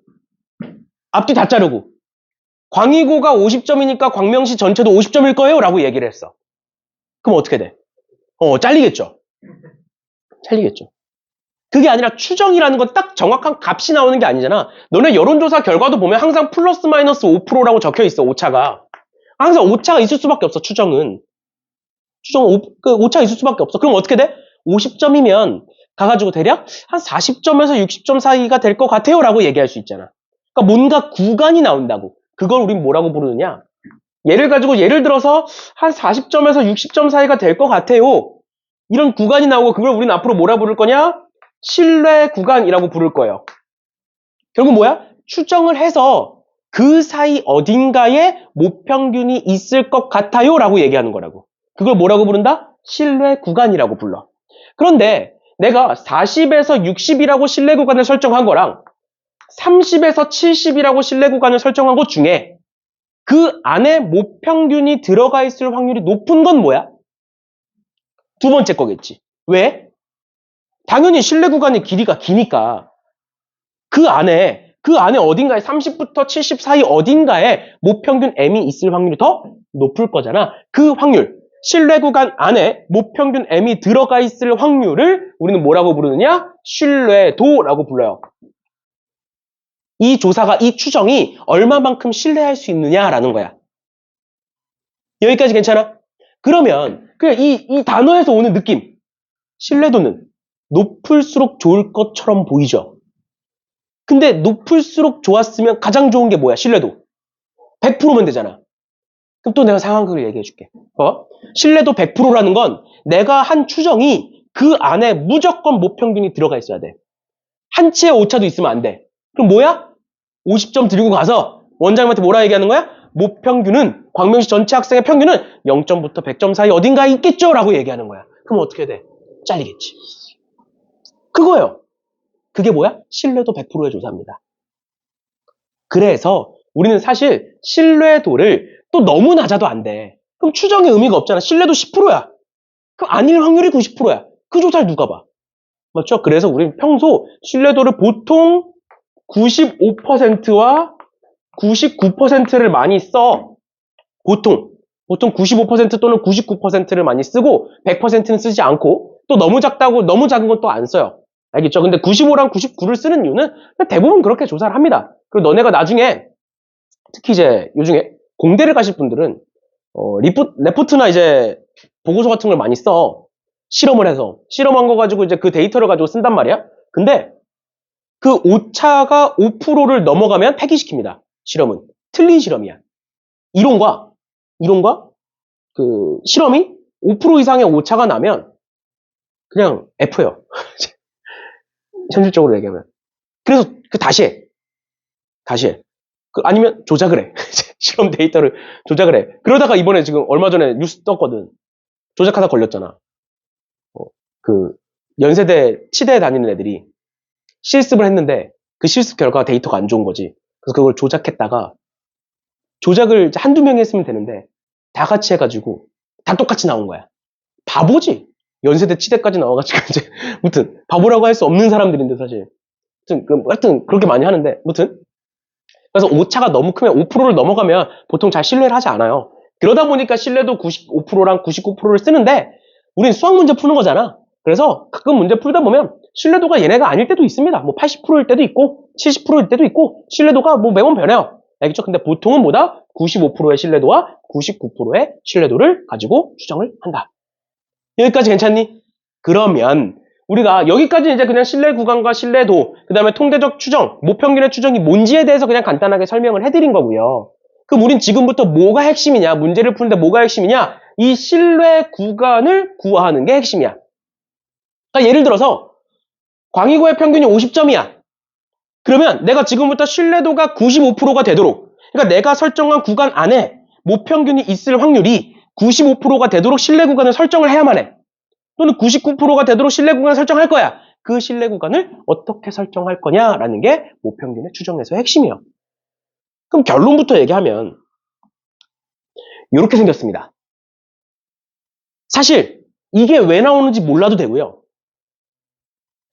앞뒤 다 자르고 광희고가 50점이니까 광명시 전체도 50점일 거예요 라고 얘기를 했어. 그럼 어떻게 돼? 잘리겠죠. 잘리겠죠. 그게 아니라 추정이라는 건 딱 정확한 값이 나오는 게 아니잖아. 너네 여론조사 결과도 보면 항상 플러스 마이너스 5%라고 적혀 있어. 오차가. 항상 오차가 있을 수밖에 없어. 추정은. 오차가 있을 수밖에 없어. 그럼 어떻게 돼? 50점이면 가가지고 대략 한 40점에서 60점 사이가 될 것 같아요 라고 얘기할 수 있잖아. 그러니까 뭔가 구간이 나온다고. 그걸 우린 뭐라고 부르느냐? 예를 들어서 한 40점에서 60점 사이가 될 것 같아요. 이런 구간이 나오고 그걸 우린 앞으로 뭐라 부를 거냐? 신뢰 구간이라고 부를 거예요. 결국 뭐야? 추정을 해서 그 사이 어딘가에 모평균이 있을 것 같아요 라고 얘기하는 거라고. 그걸 뭐라고 부른다? 신뢰 구간이라고 불러. 그런데 내가 40에서 60이라고 신뢰 구간을 설정한 거랑 30에서 70이라고 신뢰 구간을 설정한 것 중에 그 안에 모평균이 들어가 있을 확률이 높은 건 뭐야? 두 번째 거겠지. 왜? 당연히 신뢰 구간의 길이가 기니까 그 안에 어딘가에 30부터 70 사이 어딘가에 모평균 m이 있을 확률이 더 높을 거잖아. 그 확률, 신뢰 구간 안에 모평균 m이 들어가 있을 확률을 우리는 뭐라고 부르느냐? 신뢰도라고 불러요. 이 조사가, 이 추정이 얼마만큼 신뢰할 수 있느냐라는 거야. 여기까지 괜찮아? 그러면 그냥 이 단어에서 오는 느낌, 신뢰도는 높을수록 좋을 것처럼 보이죠. 근데 높을수록 좋았으면 가장 좋은 게 뭐야? 신뢰도. 100%면 되잖아. 그럼 또 내가 상황극을 얘기해 줄게. 신뢰도 100%라는 건 내가 한 추정이 그 안에 무조건 모평균이 들어가 있어야 돼. 한 치의 오차도 있으면 안 돼. 그럼 뭐야? 50점 드리고 가서 원장님한테 뭐라 얘기하는 거야? 모평균은, 광명시 전체 학생의 평균은 0점부터 100점 사이 어딘가에 있겠죠? 라고 얘기하는 거야. 그럼 어떻게 돼? 잘리겠지. 그거예요. 그게 뭐야? 신뢰도 100%의 조사입니다. 그래서 우리는 사실 신뢰도를 또 너무 낮아도 안 돼. 그럼 추정의 의미가 없잖아. 신뢰도 10%야. 그럼 아닐 확률이 90%야. 그 조사를 누가 봐? 맞죠? 그래서 우리는 평소 신뢰도를 보통 95%와 99%를 많이 써. 보통 95% 또는 99%를 많이 쓰고 100%는 쓰지 않고 또 너무 작다고 너무 작은 건 또 안 써요. 알겠죠? 근데 95랑 99를 쓰는 이유는 대부분 그렇게 조사를 합니다. 그리고 너네가 나중에 특히 이제 요즘에 공대를 가실 분들은 레포트나 이제 보고서 같은 걸 많이 써. 실험을 해서 실험한 거 가지고 이제 그 데이터를 가지고 쓴단 말이야. 근데 그 오차가 5%를 넘어가면 폐기시킵니다. 실험은 틀린 실험이야. 이론과 그 실험이 5% 이상의 오차가 나면 그냥 F예요. 현실적으로 얘기하면. 그래서 다시 해. 아니면 조작을 해. 실험 데이터를 조작을 해. 그러다가 이번에 지금 얼마 전에 뉴스 떴거든. 조작하다 걸렸잖아. 그 연세대 치대에 다니는 애들이 실습을 했는데 그 실습 결과가 데이터가 안 좋은 거지. 그래서 그걸 조작했다가 조작을 한두 명이 했으면 되는데 다 같이 해가지고 다 똑같이 나온 거야. 바보지. 연세대 치대까지 나와가지고 이제 무튼 바보라고 할 수 없는 사람들인데 사실 하여튼 그렇게 많이 하는데 무튼 그래서 오차가 너무 크면 5%를 넘어가면 보통 잘 신뢰를 하지 않아요. 그러다 보니까 신뢰도 95%랑 99%를 쓰는데 우린 수학 문제 푸는 거잖아. 그래서 가끔 문제 풀다 보면 신뢰도가 얘네가 아닐 때도 있습니다. 뭐 80%일 때도 있고 70%일 때도 있고 신뢰도가 뭐 매번 변해요. 알겠죠? 근데 보통은 뭐다? 95%의 신뢰도와 99%의 신뢰도를 가지고 추정을 한다. 여기까지 괜찮니? 그러면 우리가 여기까지 이제 그냥 신뢰 구간과 신뢰도, 그 다음에 통계적 추정, 모평균의 추정이 뭔지에 대해서 그냥 간단하게 설명을 해드린 거고요. 그럼 우린 지금부터 뭐가 핵심이냐? 문제를 푸는데 뭐가 핵심이냐? 이 신뢰 구간을 구하는 게 핵심이야. 그러니까 예를 들어서 광희고의 평균이 50점이야. 그러면 내가 지금부터 신뢰도가 95%가 되도록, 그러니까 내가 설정한 구간 안에 모평균이 있을 확률이 95%가 되도록 신뢰 구간을 설정을 해야만 해. 또는 99%가 되도록 신뢰 구간을 설정할 거야. 그 신뢰 구간을 어떻게 설정할 거냐라는 게 모평균의 추정에서의 핵심이에요. 그럼 결론부터 얘기하면 이렇게 생겼습니다. 사실 이게 왜 나오는지 몰라도 되고요.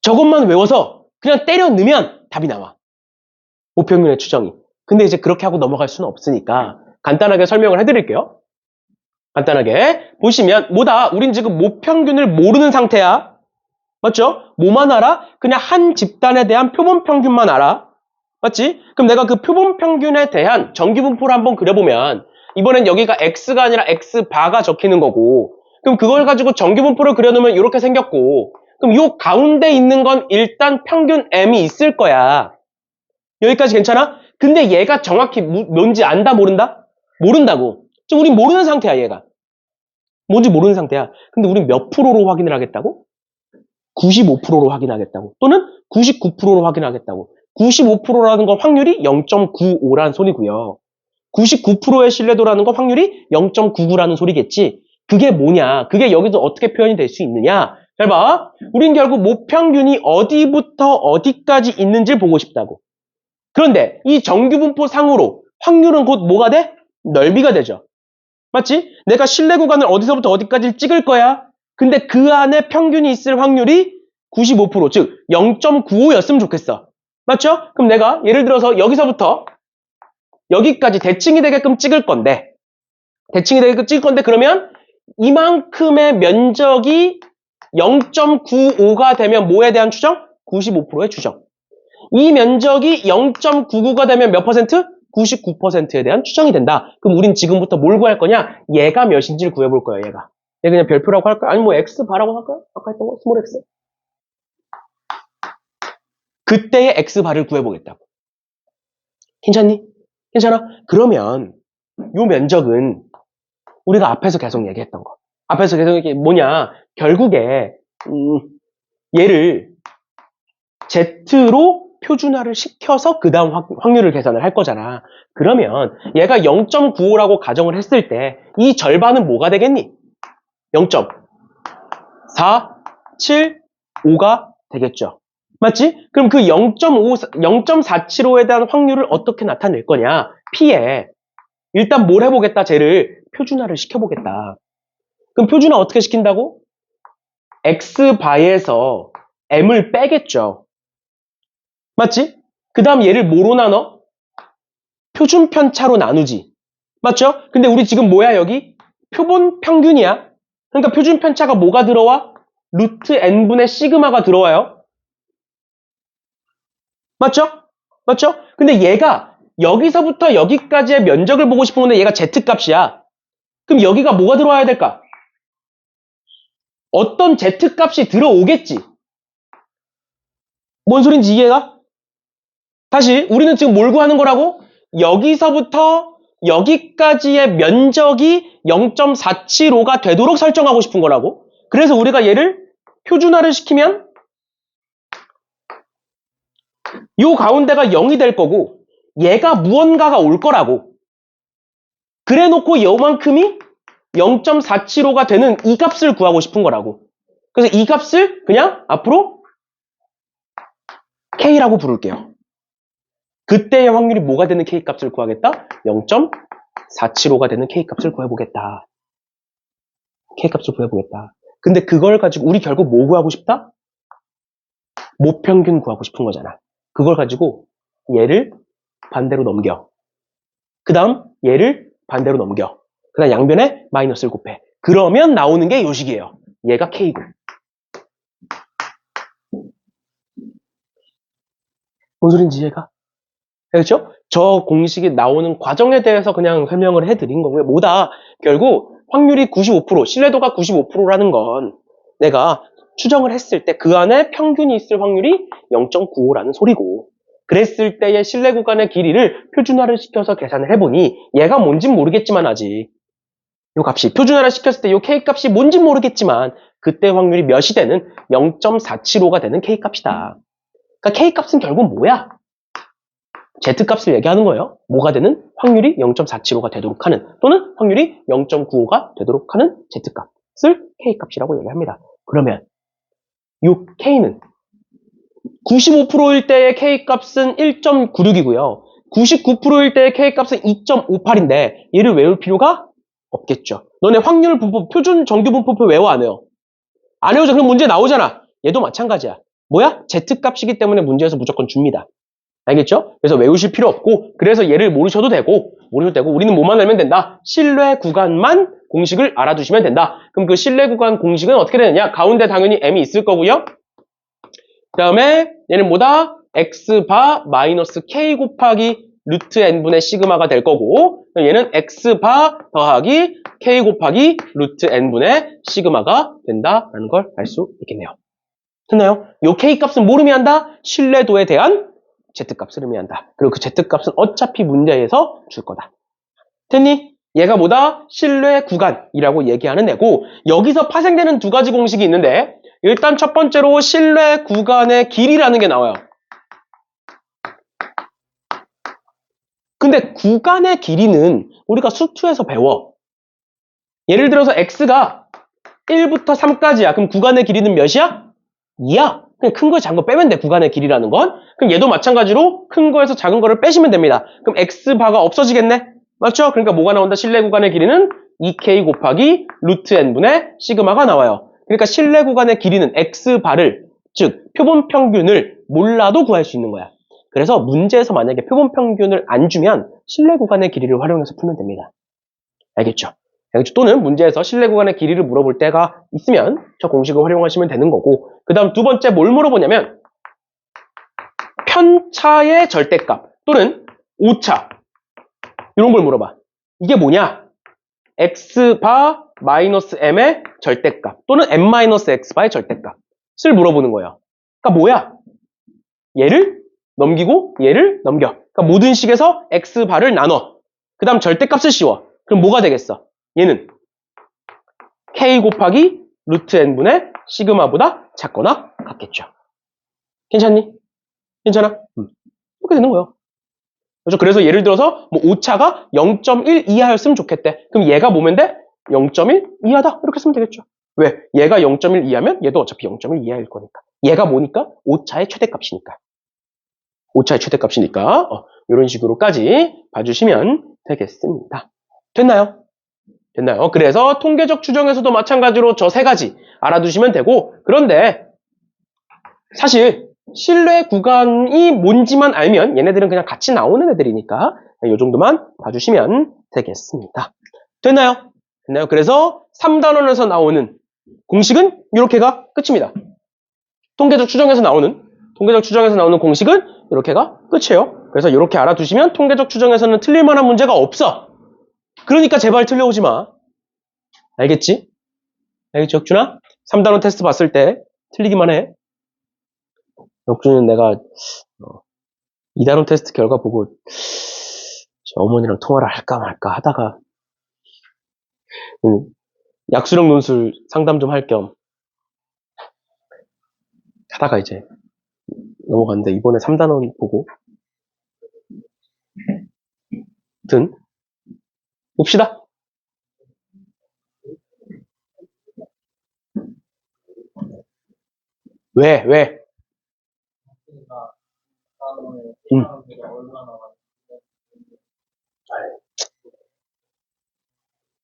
저것만 외워서 그냥 때려 넣으면 답이 나와. 모평균의 추정이. 근데 이제 그렇게 하고 넘어갈 수는 없으니까 간단하게 설명을 해드릴게요. 간단하게 보시면 뭐다? 우린 지금 모평균을 모르는 상태야. 맞죠? 뭐만 알아? 그냥 한 집단에 대한 표본평균만 알아. 맞지? 그럼 내가 그 표본평균에 대한 정기분포를 한번 그려보면 이번엔 여기가 x가 아니라 x바가 적히는 거고 그럼 그걸 가지고 정기분포를 그려놓으면 이렇게 생겼고 그럼 요 가운데 있는 건 일단 평균 m이 있을 거야. 여기까지 괜찮아? 근데 얘가 정확히 뭔지 안다 모른다? 모른다고. 지금 우린 모르는 상태야 얘가. 뭔지 모르는 상태야. 근데 우린 몇 프로로 확인을 하겠다고? 95%로 확인하겠다고. 또는 99%로 확인하겠다고. 95%라는 건 확률이 0.95라는 소리고요. 99%의 신뢰도라는 건 확률이 0.99라는 소리겠지. 그게 뭐냐? 그게 여기서 어떻게 표현이 될 수 있느냐? 잘 봐. 우린 결국 모평균이 어디부터 어디까지 있는지 보고 싶다고. 그런데 이 정규분포 상으로 확률은 곧 뭐가 돼? 넓이가 되죠. 맞지? 내가 신뢰 구간을 어디서부터 어디까지 찍을 거야. 근데 그 안에 평균이 있을 확률이 95%, 즉 0.95였으면 좋겠어. 맞죠? 그럼 내가 예를 들어서 여기서부터 여기까지 대칭이 되게끔 찍을 건데 그러면 이만큼의 면적이 0.95가 되면 뭐에 대한 추정? 95%의 추정. 이 면적이 0.99가 되면 몇 퍼센트? 99%에 대한 추정이 된다. 그럼 우린 지금부터 뭘 구할 거냐? 얘가 몇인지를 구해볼 거예요, 얘가. 얘 그냥 별표라고 할까요? 아니 뭐 x바라고 할까요? 아까 했던 거 스몰 x. 그때의 x바를 구해보겠다고. 괜찮니? 괜찮아? 그러면 요 면적은 우리가 앞에서 계속 얘기했던 거. 앞에서 계속 얘기 뭐냐? 결국에 얘를 z로 표준화를 시켜서 그 다음 확률을 계산을 할 거잖아. 그러면 얘가 0.95라고 가정을 했을 때 이 절반은 뭐가 되겠니? 0.475가 되겠죠. 맞지? 그럼 그 0.475에 대한 확률을 어떻게 나타낼 거냐? P에 일단 뭘 해보겠다? 쟤를 표준화를 시켜보겠다. 그럼 표준화 어떻게 시킨다고? x바에서 m을 빼겠죠. 맞지? 그 다음 얘를 뭐로 나눠? 표준편차로 나누지. 맞죠? 근데 우리 지금 뭐야 여기? 표본 평균이야. 그러니까 표준편차가 뭐가 들어와? 루트 n분의 시그마가 들어와요. 맞죠? 맞죠? 근데 얘가 여기서부터 여기까지의 면적을 보고 싶은 건데 얘가 z값이야. 그럼 여기가 뭐가 들어와야 될까? 어떤 z값이 들어오겠지. 뭔 소린지 이해가? 다시 우리는 지금 뭘 구하는 거라고? 여기서부터 여기까지의 면적이 0.475가 되도록 설정하고 싶은 거라고. 그래서 우리가 얘를 표준화를 시키면 요 가운데가 0이 될 거고 얘가 무언가가 올 거라고. 그래 놓고 요만큼이 0.475가 되는 이 값을 구하고 싶은 거라고. 그래서 이 값을 그냥 앞으로 K라고 부를게요. 그때의 확률이 뭐가 되는 K값을 구하겠다? 0.475가 되는 K값을 구해보겠다. K값을 구해보겠다. 근데 그걸 가지고 우리 결국 뭐 구하고 싶다? 모평균 구하고 싶은 거잖아. 그걸 가지고 얘를 반대로 넘겨. 그 다음 얘를 반대로 넘겨. 그 다음 양변에 마이너스를 곱해. 그러면 나오는 게 요 식이에요. 얘가 K고. 뭔 소린지 이해가? 그렇죠? 저 공식이 나오는 과정에 대해서 그냥 설명을 해드린 거고요. 뭐다? 결국 확률이 95%, 신뢰도가 95%라는 건 내가 추정을 했을 때 그 안에 평균이 있을 확률이 0.95라는 소리고 그랬을 때의 신뢰 구간의 길이를 표준화를 시켜서 계산을 해보니 얘가 뭔진 모르겠지만 아직 요 값이 표준화를 시켰을 때 요 K값이 뭔진 모르겠지만 그때 확률이 몇이 되는 0.475가 되는 K값이다. 그러니까 K값은 결국 뭐야? Z값을 얘기하는 거예요. 뭐가 되는? 확률이 0.475가 되도록 하는 또는 확률이 0.95가 되도록 하는 Z값을 K값이라고 얘기합니다. 그러면 이 K는 95%일 때의 K값은 1.96이고요. 99%일 때의 K값은 2.58인데 얘를 외울 필요가 없겠죠. 너네 확률 분포, 표준 정규 분포표 외워 안 해요? 안 외우죠. 그럼 문제 나오잖아. 얘도 마찬가지야. 뭐야? Z값이기 때문에 문제에서 무조건 줍니다. 알겠죠? 그래서 외우실 필요 없고, 그래서 얘를 모르셔도 되고, 우리는 뭐만 알면 된다? 신뢰 구간만 공식을 알아두시면 된다. 그럼 그 신뢰 구간 공식은 어떻게 되느냐? 가운데 당연히 m이 있을 거고요. 그 다음에 얘는 뭐다? x바 마이너스 k 곱하기 루트 n분의 시그마가 될 거고, 얘는 x바 더하기 k 곱하기 루트 n분의 시그마가 된다라는 걸 알 수 있겠네요. 됐나요? 요 k 값은 뭘 의미한다? 신뢰도에 대한 z값을 의미한다. 그리고 그 z값은 어차피 문제에서 줄 거다. 됐니? 얘가 뭐다? 신뢰 구간이라고 얘기하는 애고, 여기서 파생되는 두 가지 공식이 있는데, 일단 첫 번째로 신뢰 구간의 길이라는 게 나와요. 근데 구간의 길이는 우리가 수투에서 배워. 예를 들어서 x가 1부터 3까지야. 그럼 구간의 길이는 몇이야? 2야. 그냥 큰 거에 작은 거 빼면 돼, 구간의 길이라는 건. 그럼 얘도 마찬가지로 큰 거에서 작은 거를 빼시면 됩니다. 그럼 x바가 없어지겠네? 맞죠? 그러니까 뭐가 나온다? 신뢰 구간의 길이는 2k 곱하기 루트 n분의 시그마가 나와요. 그러니까 신뢰 구간의 길이는 x바를, 즉 표본 평균을 몰라도 구할 수 있는 거야. 그래서 문제에서 만약에 표본 평균을 안 주면 신뢰 구간의 길이를 활용해서 풀면 됩니다. 알겠죠? 또는 문제에서 신뢰 구간의 길이를 물어볼 때가 있으면 저 공식을 활용하시면 되는 거고, 그 다음 두 번째 뭘 물어보냐면 편차의 절대값 또는 오차, 이런 걸 물어봐. 이게 뭐냐? x바 마이너스 m의 절대값 또는 m 마이너스 x바의 절대값을 물어보는 거예요. 그러니까 뭐야? 얘를 넘기고 얘를 넘겨. 그러니까 모든 식에서 x바를 나눠. 그 다음 절대값을 씌워. 그럼 뭐가 되겠어? 얘는 k 곱하기 루트 n분의 시그마보다 작거나 같겠죠. 괜찮니? 괜찮아? 이렇게 되는 거예요. 그렇죠? 그래서 예를 들어서 뭐 오차가 0.1 이하였으면 좋겠대. 그럼 얘가 뭐면 돼? 0.1 이하다. 이렇게 쓰면 되겠죠. 왜? 얘가 0.1 이하면 얘도 어차피 0.1 이하일 거니까. 얘가 뭐니까? 오차의 최대값이니까. 오차의 최대값이니까 이런 식으로까지 봐주시면 되겠습니다. 됐나요? 됐나요? 그래서 통계적 추정에서도 마찬가지로 저 세 가지 알아두시면 되고, 그런데 사실 신뢰 구간이 뭔지만 알면 얘네들은 그냥 같이 나오는 애들이니까 이 정도만 봐주시면 되겠습니다. 됐나요? 됐나요? 그래서 3단원에서 나오는 공식은 이렇게가 끝입니다. 통계적 추정에서 나오는 공식은 이렇게가 끝이에요. 그래서 이렇게 알아두시면 통계적 추정에서는 틀릴 만한 문제가 없어. 그러니까 제발 틀려오지 마. 알겠지? 알겠지, 혁준아? 3단원 테스트 봤을 때 틀리기만 해. 혁준이는 내가 2단원 테스트 결과 보고 어머니랑 통화를 할까 말까 하다가 약수령 논술 상담 좀 할 겸 하다가 이제 넘어갔는데, 이번에 3단원 보고 봅시다. 왜?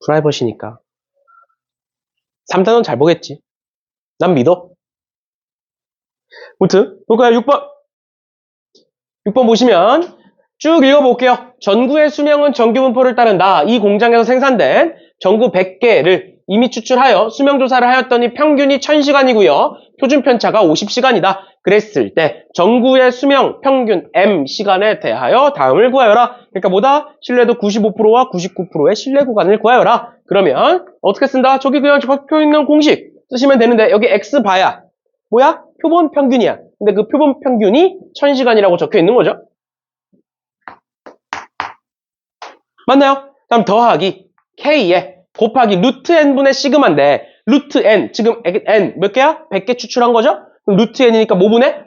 프라이버시니까 3단원 잘 보겠지. 난 믿어. 아무튼 볼까요? 6번 보시면 쭉 읽어볼게요. 전구의 수명은 정규 분포를 따른다. 이 공장에서 생산된 전구 100개를 이미 추출하여 수명조사를 하였더니 평균이 1000시간이고요. 표준 편차가 50시간이다. 그랬을 때 전구의 수명 평균 M 시간에 대하여 다음을 구하여라. 그러니까 뭐다? 신뢰도 95%와 99%의 신뢰 구간을 구하여라. 그러면 어떻게 쓴다? 저기 그냥 적혀있는 공식 쓰시면 되는데, 여기 X바야. 뭐야? 표본 평균이야. 근데 그 표본 평균이 1000시간이라고 적혀있는 거죠. 맞나요? 다음 더하기 K에 곱하기 루트 n분의 시그마인데, 루트 n, 지금 n 몇 개야? 100개 추출한 거죠? 그럼 루트 n이니까 뭐 분의?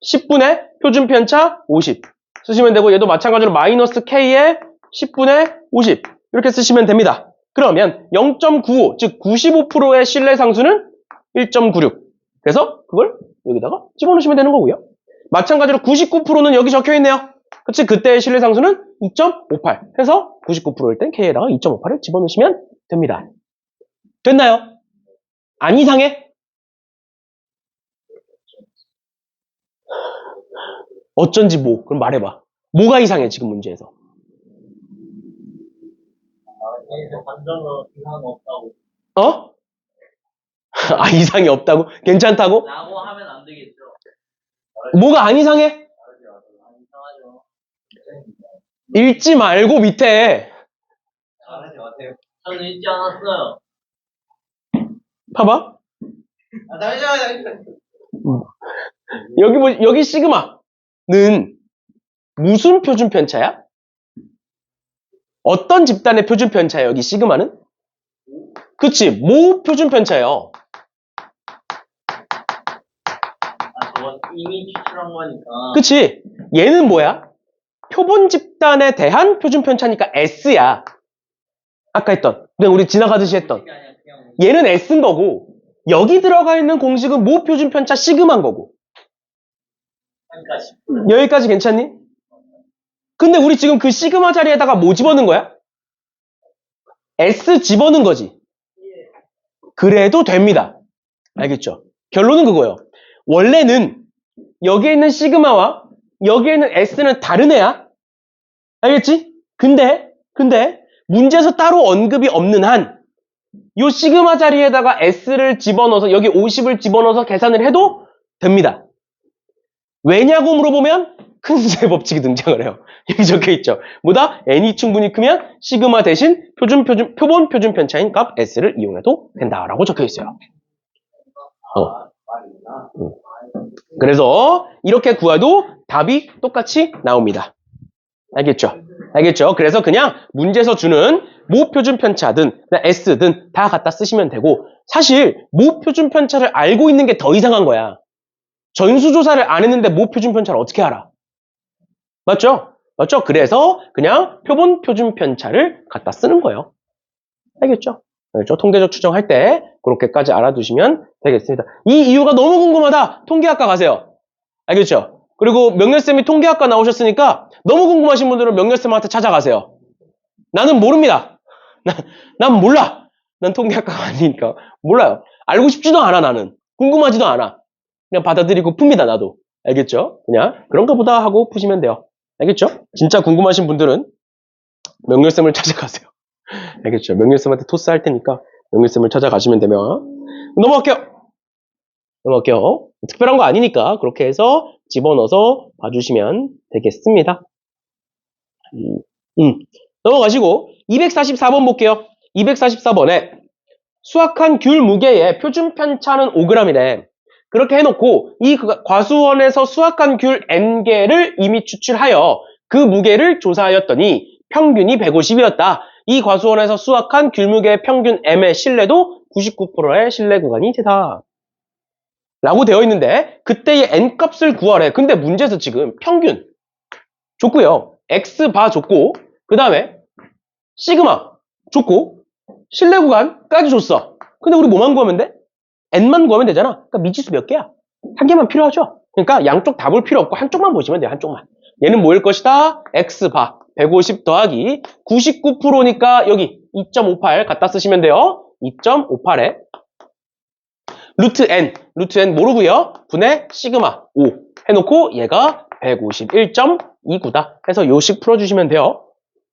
10분의 표준 편차 50 쓰시면 되고, 얘도 마찬가지로 마이너스 K에 10분의 50 이렇게 쓰시면 됩니다. 그러면 0.95, 즉 95%의 신뢰 상수는 1.96. 그래서 그걸 여기다가 집어넣으시면 되는 거고요. 마찬가지로 99%는 여기 적혀있네요. 그치? 그때의 신뢰 상수는 2.58. 해서 99%일 땐 K에다가 2.58을 집어넣으시면 됩니다. 됐나요? 안 이상해? 어쩐지 뭐. 그럼 말해봐. 뭐가 이상해, 지금 문제에서? 관점으로 이상 없다고. 어? 아, 이상이 없다고? 괜찮다고? 라고 하면 안 되겠죠. 뭐가 안 이상해? 안 이상하죠. 읽지 말고 밑에. 잘하지 마세요. 저는 읽지 않았어요. 봐봐. 잠시만요. 여기 시그마는 무슨 표준 편차야? 어떤 집단의 표준 편차야, 여기 시그마는? 그치, 모 표준 편차예요. 저건 이미 추출한 거니까. 그치? 얘는 뭐야? 표본 집단에 대한 표준 편차니까 S야. 아까 했던, 그냥 우리 지나가듯이 했던. 얘는 S인 거고, 여기 들어가 있는 공식은 모 표준 편차 시그마인 거고. 여기까지 괜찮니? 근데 우리 지금 그 시그마 자리에다가 뭐 집어넣은 거야? S 집어넣은 거지. 그래도 됩니다. 알겠죠? 결론은 그거예요. 원래는 여기에 있는 시그마와 여기에 있는 S는 다른 애야. 알겠지? 근데 문제에서 따로 언급이 없는 한 요 시그마 자리에다가 S를 집어넣어서 여기 50을 집어넣어서 계산을 해도 됩니다. 왜냐고 물어보면 큰수의 법칙이 등장을 해요. 여기 적혀있죠. 뭐다? n이 충분히 크면 시그마 대신 표본 표준 편차인 값 S를 이용해도 된다라고 적혀있어요. 그래서 이렇게 구해도 답이 똑같이 나옵니다. 알겠죠? 알겠죠? 그래서 그냥 문제에서 주는 모 표준 편차든 S든 다 갖다 쓰시면 되고, 사실 모 표준 편차를 알고 있는 게 더 이상한 거야. 전수조사를 안 했는데 모 표준 편차를 어떻게 알아? 맞죠? 맞죠? 그래서 그냥 표본 표준 편차를 갖다 쓰는 거예요. 알겠죠? 알겠죠? 통계적 추정할 때 그렇게까지 알아두시면 되겠습니다. 이 이유가 너무 궁금하다. 통계학과 가세요. 알겠죠? 그리고 명렬쌤이 통계학과 나오셨으니까 너무 궁금하신 분들은 명렬쌤한테 찾아가세요. 나는 모릅니다. 난 몰라. 난 통계학과가 아니니까 몰라요. 알고 싶지도 않아. 나는 궁금하지도 않아. 그냥 받아들이고 풉니다. 나도. 알겠죠? 그냥 그런가 보다 하고 푸시면 돼요. 알겠죠? 진짜 궁금하신 분들은 명렬쌤을 찾아가세요. 알겠죠? 명렬쌤한테 토스할 테니까 명렬쌤을 찾아가시면 되면. 넘어갈게요. 특별한 거 아니니까 그렇게 해서 집어넣어서 봐주시면 되겠습니다. 넘어가시고 244번 볼게요. 244번에 수확한 귤 무게의 표준 편차는 5g이래. 그렇게 해놓고 이 과수원에서 수확한 귤 N개를 이미 추출하여 그 무게를 조사하였더니 평균이 150이었다. 이 과수원에서 수확한 귤 무게의 평균 M의 신뢰도 99%의 신뢰 구간이 되다. 라고 되어 있는데 그때의 N값을 구하래. 근데 문제에서 지금 평균 줬고요. X바 줬고 그 다음에 시그마 줬고 신뢰 구간까지 줬어. 근데 우리 뭐만 구하면 돼? N만 구하면 되잖아. 그러니까 미지수 몇 개야? 한 개만 필요하죠? 그러니까 양쪽 다 볼 필요 없고 한쪽만 보시면 돼요. 한쪽만. 얘는 뭐일 것이다? X바 150 더하기 99%니까 여기 2.58 갖다 쓰시면 돼요. 2.58에 루트 N 모르고요. 분의 시그마 5 해놓고 얘가 151.29다 해서 요식 풀어주시면 돼요.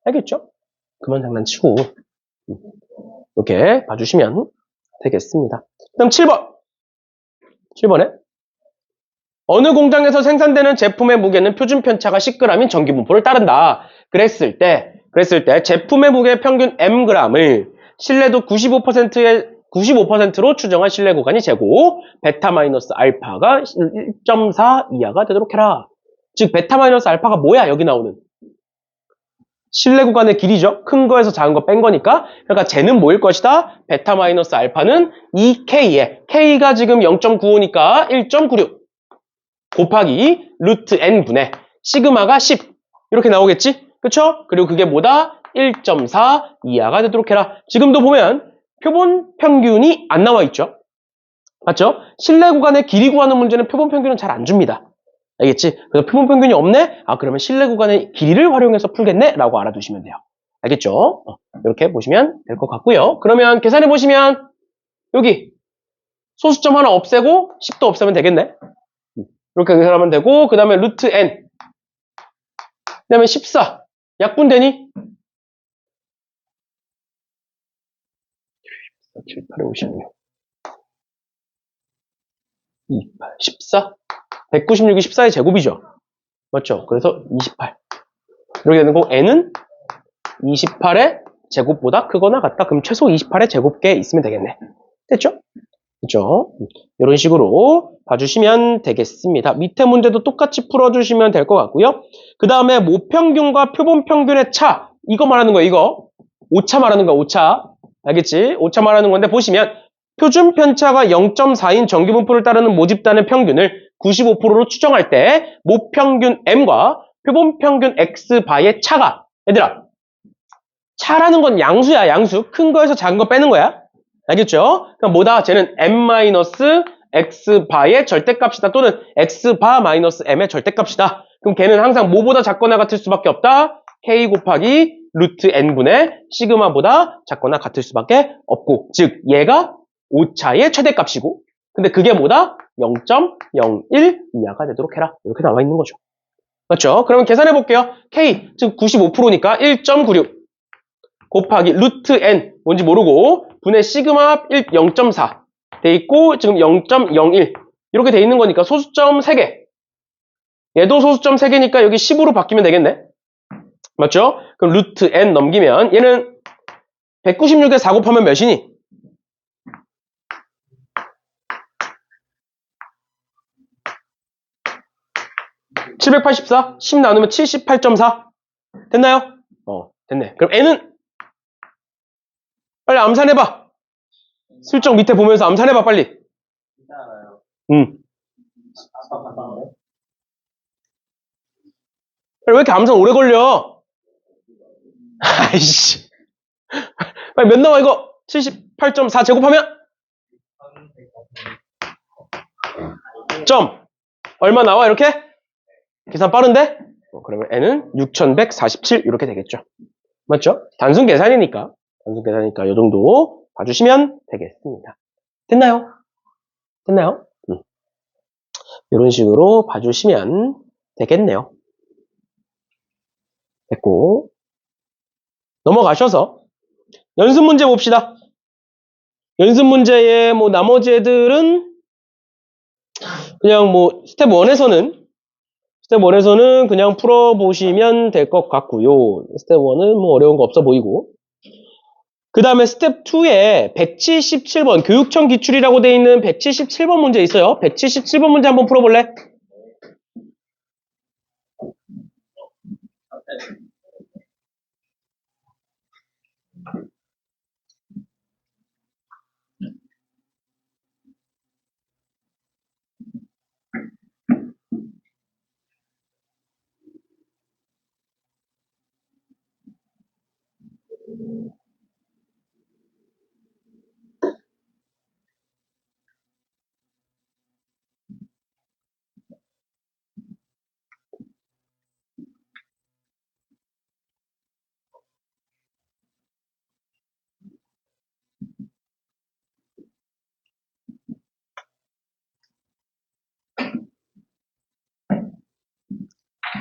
알겠죠? 그만 장난치고 이렇게 봐주시면 되겠습니다. 그다음 7번에 어느 공장에서 생산되는 제품의 무게는 표준 편차가 10g인 정기 분포를 따른다. 그랬을 때 제품의 무게 평균 mg을 신뢰도 95%로 추정한 신뢰 구간이 제고 베타 마이너스 알파가 1.4 이하가 되도록 해라. 즉 베타 마이너스 알파가 뭐야? 여기 나오는 신뢰 구간의 길이죠. 큰 거에서 작은 거 뺀 거니까. 그러니까 쟤는 뭐일 것이다? 베타 마이너스 알파는 2K에 K가 지금 0.95니까 1.96 곱하기 루트 N분의 시그마가 10 이렇게 나오겠지? 그쵸? 그리고 그게 뭐다? 1.4 이하가 되도록 해라. 지금도 보면 표본 평균이 안 나와 있죠? 맞죠? 신뢰 구간의 길이 구하는 문제는 표본 평균은 잘 안 줍니다. 알겠지? 그래서 표본 평균이 없네? 아, 그러면 신뢰 구간의 길이를 활용해서 풀겠네? 라고 알아두시면 돼요. 알겠죠? 이렇게 보시면 될 것 같고요. 그러면 계산해 보시면 여기 소수점 하나 없애고 10도 없애면 되겠네. 이렇게 계산하면 되고 그 다음에 루트 n 그 다음에 14 약분되니? 7, 8, 56 28, 14 196이 14의 제곱이죠. 맞죠? 그래서 28 이렇게 되는 거 n은 28의 제곱보다 크거나 같다. 그럼 최소 28의 제곱계 있으면 되겠네. 됐죠? 그죠? 이런 식으로 봐주시면 되겠습니다. 밑에 문제도 똑같이 풀어주시면 될 것 같고요. 그 다음에 모평균과 표본평균의 차. 이거 말하는 거예요, 이거. 오차 말하는 거야, 오차. 알겠지? 오차 말하는 건데 보시면 표준 편차가 0.4인 정규분포를 따르는 모집단의 평균을 95%로 추정할 때 모평균 m과 표본평균 x바의 차가 얘들아 차라는 건 양수야, 양수. 큰 거에서 작은 거 빼는 거야. 알겠죠? 그럼 뭐다? 쟤는 m-x바의 절대값이다. 또는 x바-m의 절대값이다. 그럼 걔는 항상 뭐보다 작거나 같을 수밖에 없다? k 곱하기 루트 n분의 시그마보다 작거나 같을 수밖에 없고 즉 얘가 오차의 최대값이고 근데 그게 뭐다? 0.01 이하가 되도록 해라. 이렇게 나와 있는 거죠. 맞죠? 그러면 계산해 볼게요. k, 즉 95%니까 1.96 곱하기 루트 n 뭔지 모르고 분의 시그마 0.4 돼 있고 지금 0.01 이렇게 돼 있는 거니까 소수점 3개 얘도 소수점 3개니까 여기 10으로 바뀌면 되겠네. 맞죠? 그럼 루트 n 넘기면 얘는 196에 4 곱하면 몇이니? 784? 10 나누면 78.4 됐나요? 됐네. 그럼 n은 빨리 암산해봐. 슬쩍 밑에 보면서 암산해봐 빨리. 있잖아요. 빨리 왜 이렇게 암산 오래 걸려? 아이씨. 빨리 몇 나와 이거? 78.4 제곱하면? 점. 얼마 나와 이렇게? 계산 빠른데? 그러면 n은 6147 이렇게 되겠죠. 맞죠? 단순 계산이니까 이 정도 봐주시면 되겠습니다. 됐나요? 됐나요? 이런 식으로 봐주시면 되겠네요. 됐고 넘어가셔서 연습 문제 봅시다. 연습 문제의 뭐 나머지 애들은 그냥 뭐 스텝 1에서는 그냥 풀어보시면 될 것 같고요. 스텝 1은 뭐 어려운 거 없어 보이고 그 다음에 스텝 2에 177번 교육청 기출이라고 되어 있는 177번 문제 있어요. 177번 문제 한번 풀어볼래?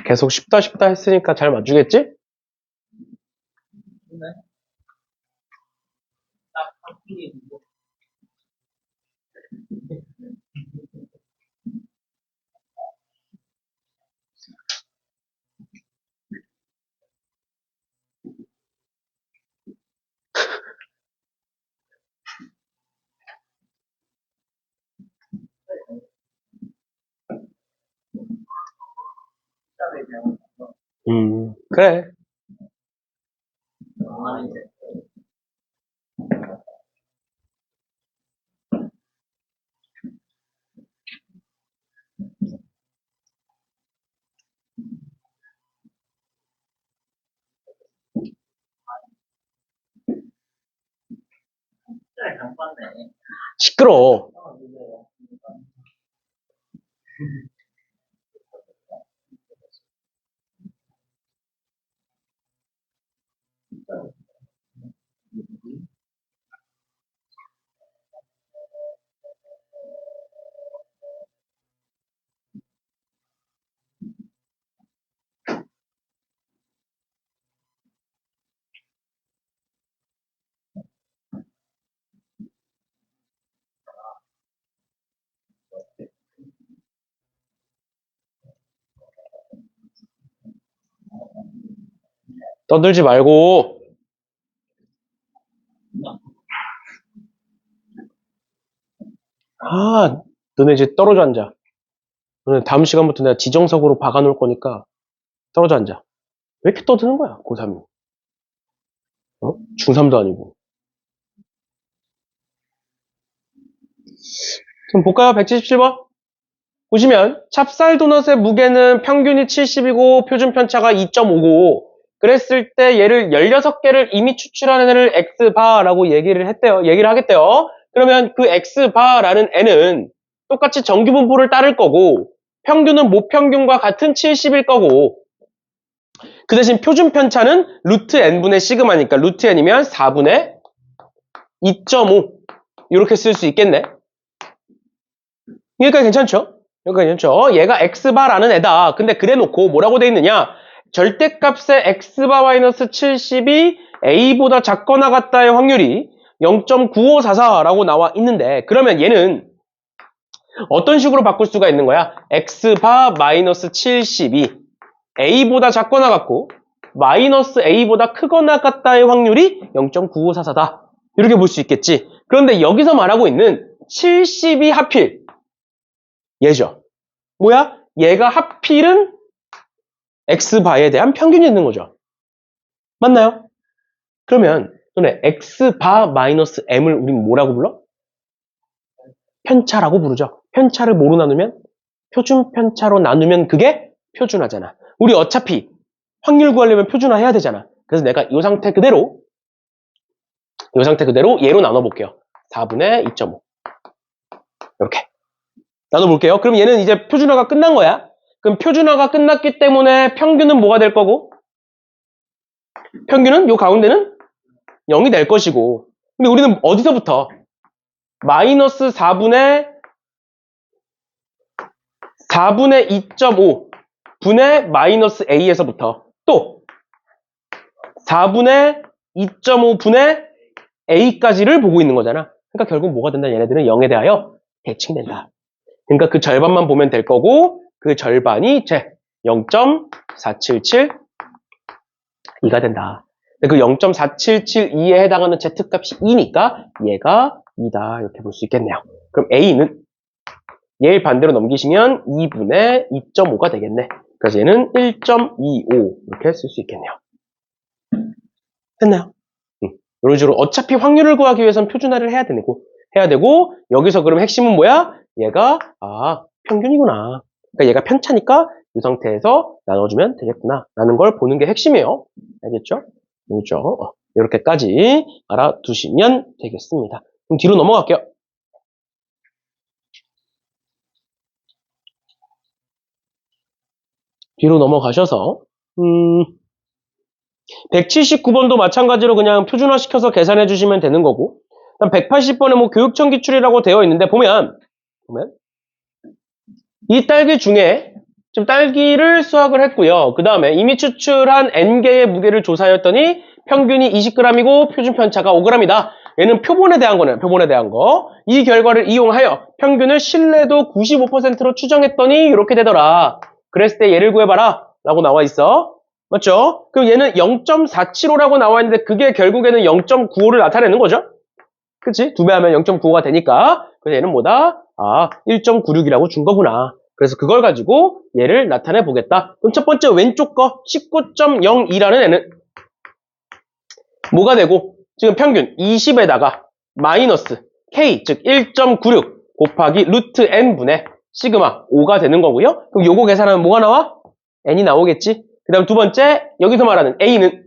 계속 쉽다 했으니까 잘 맞추겠지? 네. 딱 한 분이 시작에 대한 그래. 이제 시작에 장봤네. 시끄러워. 떠들지 말고. 너네 이제 떨어져 앉아. 너네 다음 시간부터 내가 지정석으로 박아놓을 거니까 떨어져 앉아. 왜 이렇게 떠드는 거야, 고3이? 중3도 아니고. 그럼 볼까요? 177번. 보시면 찹쌀 도넛의 무게는 평균이 70이고 표준 편차가 2.5고 그랬을 때 얘를 16개를 이미 추출한 애를 X바라고 얘기를 하겠대요. 그러면 그 X바라는 애는 똑같이 정규분포를 따를 거고 평균은 모평균과 같은 70일 거고 그 대신 표준 편차는 루트 n분의 시그마니까 루트 n이면 4분의 2.5 이렇게 쓸 수 있겠네. 여기까지 괜찮죠? 여기까지 괜찮죠? 얘가 x바라는 애다. 근데 그래놓고 뭐라고 돼 있느냐? 절대값의 x바 마이너스 70이 a보다 작거나 같다의 확률이 0.9544라고 나와 있는데 그러면 얘는 어떤 식으로 바꿀 수가 있는 거야? x바 마이너스 70이 a보다 작거나 같고 마이너스 a보다 크거나 같다의 확률이 0.9544다. 이렇게 볼 수 있겠지. 그런데 여기서 말하고 있는 70이 하필 얘죠. 뭐야? 얘가 하필은 x바에 대한 평균이 있는 거죠. 맞나요? 그러면 너네 x바 마이너스 m을 우린 뭐라고 불러? 편차라고 부르죠. 편차를 뭐로 나누면? 표준 편차로 나누면 그게 표준화잖아. 우리 어차피 확률 구하려면 표준화 해야 되잖아. 그래서 내가 이 상태 그대로 얘로 나눠볼게요. 4분의 2.5 이렇게 나눠볼게요. 그럼 얘는 이제 표준화가 끝난 거야. 그럼 표준화가 끝났기 때문에 평균은 뭐가 될 거고? 평균은 요 가운데는 0이 될 것이고 근데 우리는 어디서부터? 마이너스 4분의 2.5 분의 마이너스 a에서부터 또 4분의 2.5 분의 a까지를 보고 있는 거잖아. 그러니까 결국 뭐가 된다? 얘네들은 0에 대하여 대칭된다. 그러니까 그 절반만 보면 될 거고 그 절반이 제 0.477 2가 된다. 그 0.477 2에 해당하는 z값이 2니까 얘가 2다 이렇게 볼 수 있겠네요. 그럼 a는 얘를 반대로 넘기시면 2분의 2.5가 되겠네. 그래서 얘는 1.25 이렇게 쓸 수 있겠네요. 됐나요? 이런 식으로 어차피 확률을 구하기 위해서는 표준화를 해야 되고 여기서 그럼 핵심은 뭐야? 얘가 평균이구나. 그러니까 얘가 편차니까 이 상태에서 나눠주면 되겠구나 라는 걸 보는 게 핵심이에요. 알겠죠? 알겠죠? 이렇게까지 알아두시면 되겠습니다. 그럼 뒤로 넘어갈게요. 뒤로 넘어가셔서 179번도 마찬가지로 그냥 표준화시켜서 계산해 주시면 되는 거고 180번에 뭐 교육청 기출이라고 되어 있는데 보면 이 딸기 중에 지금 딸기를 수확을 했고요. 그 다음에 이미 추출한 N개의 무게를 조사했더니 평균이 20g이고 표준 편차가 5g이다. 얘는 표본에 대한 거네요. 표본에 대한 거. 이 결과를 이용하여 평균을 신뢰도 95%로 추정했더니 이렇게 되더라. 그랬을 때 얘를 구해봐라 라고 나와 있어. 맞죠? 그럼 얘는 0.475라고 나와 있는데 그게 결국에는 0.95를 나타내는 거죠. 그치? 2배 하면 0.95가 되니까. 그래서 얘는 뭐다? 1.96이라고 준 거구나. 그래서 그걸 가지고 얘를 나타내 보겠다. 그럼 첫 번째 왼쪽 거 19.02라는 애는 뭐가 되고 지금 평균 20에다가 마이너스 k 즉 1.96 곱하기 루트 n분의 시그마 5가 되는 거고요. 그럼 요거 계산하면 뭐가 나와? n이 나오겠지. 그 다음 두 번째 여기서 말하는 a는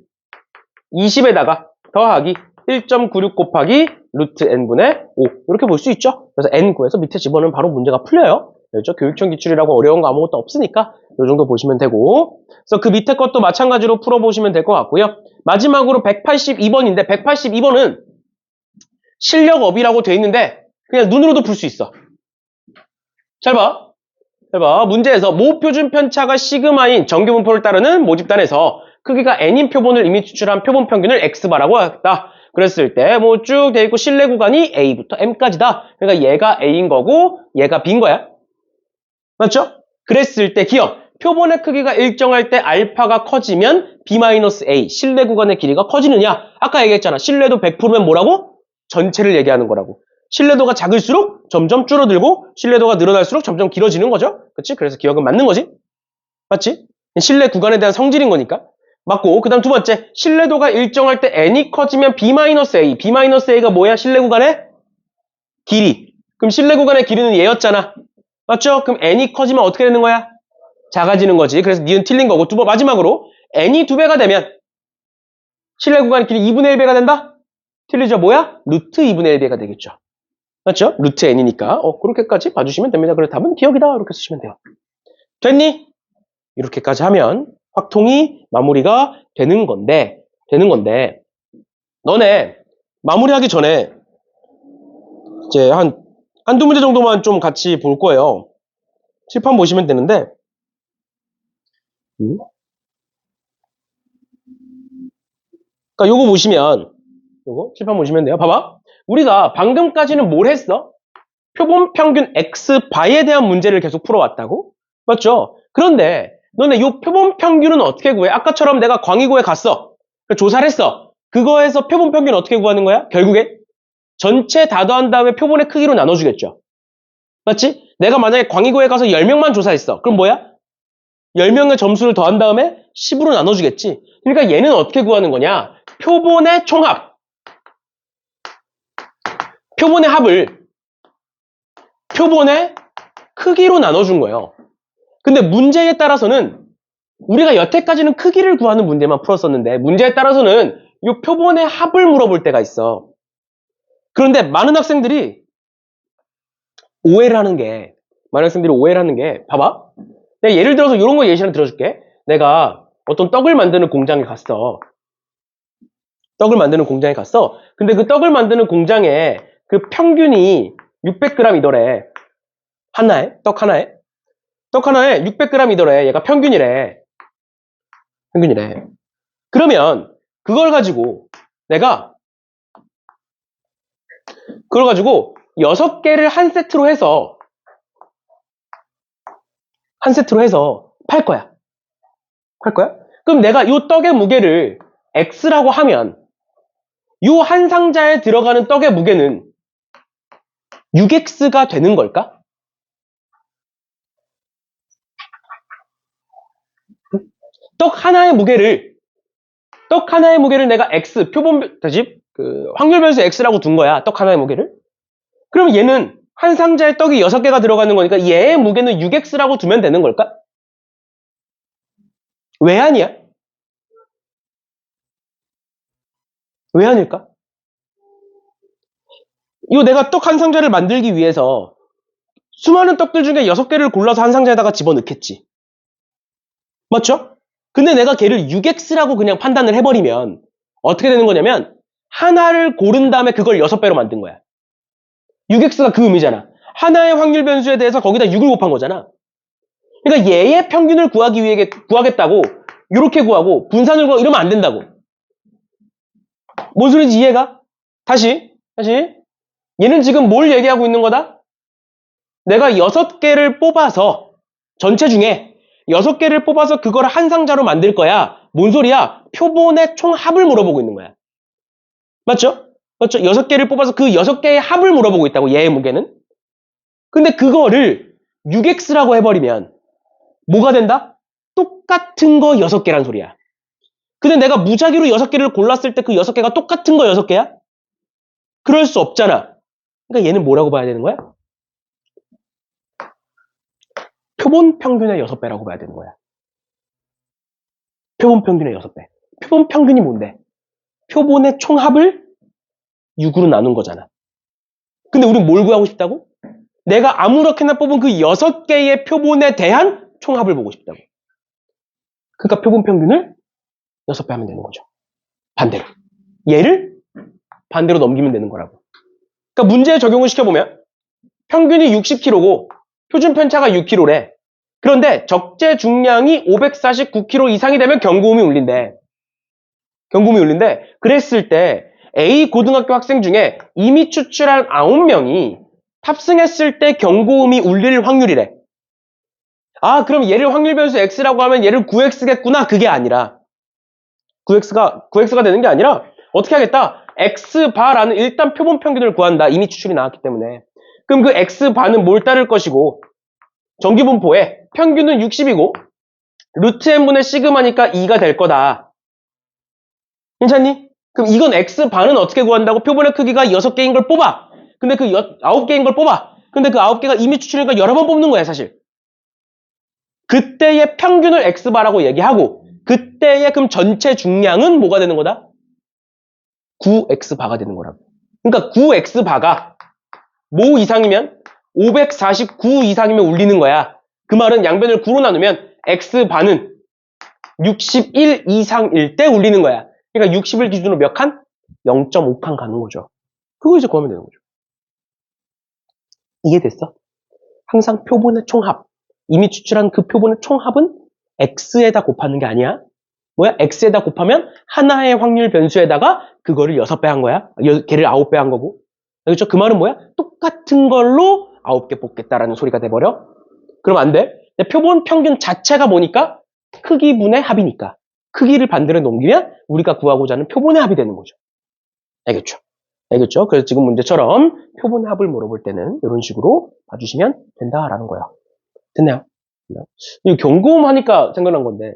20에다가 더하기 1.96 곱하기 루트 n분의 5 이렇게 볼 수 있죠. 그래서 n 구해서 밑에 집어넣으면 바로 문제가 풀려요. 그렇죠? 교육청 기출이라고 어려운 거 아무것도 없으니까 이 정도 보시면 되고 그래서 그 밑에 것도 마찬가지로 풀어보시면 될 것 같고요. 마지막으로 182번인데 182번은 실력업이라고 돼 있는데 그냥 눈으로도 풀 수 있어. 잘 봐. 잘 봐. 문제에서 모표준 편차가 시그마인 정규분포를 따르는 모집단에서 크기가 n인 표본을 이미 추출한 표본 평균을 x바라고 하겠다. 그랬을 때 뭐 쭉 돼 있고 실내 구간이 a부터 m까지다. 그러니까 얘가 a인 거고 얘가 b인 거야. 맞죠? 그랬을 때 기억. 표본의 크기가 일정할 때 알파가 커지면 b-a 실내 구간의 길이가 커지느냐? 아까 얘기했잖아. 실내도 100%면 뭐라고? 전체를 얘기하는 거라고. 신뢰도가 작을수록 점점 줄어들고 신뢰도가 늘어날수록 점점 길어지는 거죠. 그렇지? 그래서 기억은 맞는 거지. 맞지? 신뢰 구간에 대한 성질인 거니까. 맞고 그 다음 두 번째. 신뢰도가 일정할 때 n이 커지면 b-a. b-a가 뭐야? 신뢰 구간의 길이. 그럼 신뢰 구간의 길이는 얘였잖아. 맞죠? 그럼 n이 커지면 어떻게 되는 거야? 작아지는 거지. 그래서 니은 틀린 거고 마지막으로 n이 2배가 되면 신뢰 구간의 길이 2분의 1배가 된다? 틀리죠? 뭐야? 루트 2분의 1배가 되겠죠. 맞죠? 루트 n이니까. 그렇게까지 봐주시면 됩니다. 그래서 답은 기억이다. 이렇게 쓰시면 돼요. 됐니? 이렇게까지 하면 확통이 마무리가 되는 건데, 너네 마무리하기 전에 이제 한두 문제 정도만 좀 같이 볼 거예요. 칠판 보시면 되는데, 그러니까 요거 보시면, 칠판 보시면 돼요. 봐봐. 우리가 방금까지는 뭘 했어? 표본 평균 x바에 대한 문제를 계속 풀어왔다고? 맞죠? 그런데 너네 요 표본 평균은 어떻게 구해? 아까처럼 내가 광희고에 갔어. 조사를 했어. 그거에서 표본 평균 어떻게 구하는 거야? 결국에 전체 다 더한 다음에 표본의 크기로 나눠주겠죠. 맞지? 내가 만약에 광희고에 가서 10명만 조사했어. 그럼 뭐야? 10명의 점수를 더한 다음에 10으로 나눠주겠지. 그러니까 얘는 어떻게 구하는 거냐? 표본의 총합. 표본의 합을 표본의 크기로 나눠준 거예요. 근데 문제에 따라서는 우리가 여태까지는 크기를 구하는 문제만 풀었었는데 문제에 따라서는 이 표본의 합을 물어볼 때가 있어. 그런데 많은 학생들이 오해를 하는 게 봐봐. 내가 예를 들어서 이런 거 예시 하나 들어줄게. 내가 어떤 떡을 만드는 공장에 갔어. 근데 그 떡을 만드는 공장에 그 평균이 600g이더래. 떡 하나에 600g이더래. 얘가 평균이래. 그러면 그걸 가지고 6개를 한 세트로 해서 팔 거야. 그럼 내가 이 떡의 무게를 x라고 하면 이 한 상자에 들어가는 떡의 무게는 6x가 되는 걸까? 떡 하나의 무게를 내가 x, 확률 변수 x라고 둔 거야. 떡 하나의 무게를. 그럼 얘는 한 상자에 떡이 6개가 들어가는 거니까 얘의 무게는 6x라고 두면 되는 걸까? 왜 아니야? 왜 아닐까? 이거 내가 떡 한 상자를 만들기 위해서 수많은 떡들 중에 6개를 골라서 한 상자에다가 집어넣겠지. 맞죠? 근데 내가 걔를 6x라고 그냥 판단을 해버리면 어떻게 되는 거냐면 하나를 고른 다음에 그걸 6배로 만든 거야. 6x가 그 의미잖아. 하나의 확률 변수에 대해서 거기다 6을 곱한 거잖아. 그러니까 얘의 평균을 구하겠다고 이렇게 구하고 분산을 구하고 이러면 안 된다고. 뭔 소리인지 이해가? 다시. 얘는 지금 뭘 얘기하고 있는 거다? 내가 6개를 뽑아서 전체 중에 6개를 뽑아서 그걸 한 상자로 만들 거야. 뭔 소리야? 표본의 총합을 물어보고 있는 거야. 맞죠? 6개를 뽑아서 그 6개의 합을 물어보고 있다고, 얘의 무게는. 근데 그거를 6x라고 해버리면 뭐가 된다? 똑같은 거 6개란 소리야. 근데 내가 무작위로 6개를 골랐을 때 그 6개가 똑같은 거 6개야? 그럴 수 없잖아. 그러니까 얘는 뭐라고 봐야 되는 거야? 표본 평균의 6배라고 봐야 되는 거야. 표본 평균의 6배. 표본 평균이 뭔데? 표본의 총합을 6으로 나눈 거잖아. 근데 우린 뭘 구하고 싶다고? 내가 아무렇게나 뽑은 그 6개의 표본에 대한 총합을 보고 싶다고. 그러니까 표본 평균을 6배 하면 되는 거죠. 반대로. 얘를 반대로 넘기면 되는 거라고. 그러니까 문제에 적용을 시켜보면 평균이 60kg고 표준 편차가 6kg래. 그런데 적재 중량이 549kg 이상이 되면 경고음이 울린대. 경고음이 울린대. 그랬을 때 A 고등학교 학생 중에 이미 추출한 9명이 탑승했을 때 경고음이 울릴 확률이래. 아, 그럼 얘를 확률 변수 X라고 하면 얘를 9X겠구나. 그게 아니라 9X가 되는 게 아니라 어떻게 하겠다? X바라는 일단 표본 평균을 구한다. 이미 추출이 나왔기 때문에. 그럼 그 X바는 뭘 따를 것이고 정규분포에 평균은 60이고 루트 n분의 시그마니까 2가 될 거다. 괜찮니? 그럼 이건 X바는 어떻게 구한다고? 표본의 크기가 6개인 걸 뽑아. 근데 그 9개인 걸 뽑아. 근데 그 9개가 이미 추출이니까 여러 번 뽑는 거야, 사실. 그때의 평균을 X바라고 얘기하고 그때의 그럼 전체 중량은 뭐가 되는 거다? 9X바가 되는 거라고. 그러니까 9X바가 뭐 이상이면 549 이상이면 울리는 거야. 그 말은 양변을 9로 나누면 X바는 61 이상일 때 울리는 거야. 그러니까 60을 기준으로 몇 칸? 0.5칸 가는 거죠. 그거 이제 구하면 되는 거죠. 이해됐어? 항상 표본의 총합. 이미 추출한 그 표본의 총합은 X에다 곱하는 게 아니야. 뭐야? X에다 곱하면 하나의 확률 변수에다가 그거를 6배 한 거야. 걔를 9배 한 거고. 그렇죠? 그 말은 뭐야? 똑같은 걸로 9개 뽑겠다라는 소리가 돼버려? 그럼 안 돼. 표본 평균 자체가 뭐니까? 크기분의 합이니까. 크기를 반대로 넘기면 우리가 구하고자 하는 표본의 합이 되는 거죠. 알겠죠? 알겠죠? 그래서 지금 문제처럼 표본의 합을 물어볼 때는 이런 식으로 봐주시면 된다라는 거예요. 됐나요? 이 경고음 하니까 생각난 건데,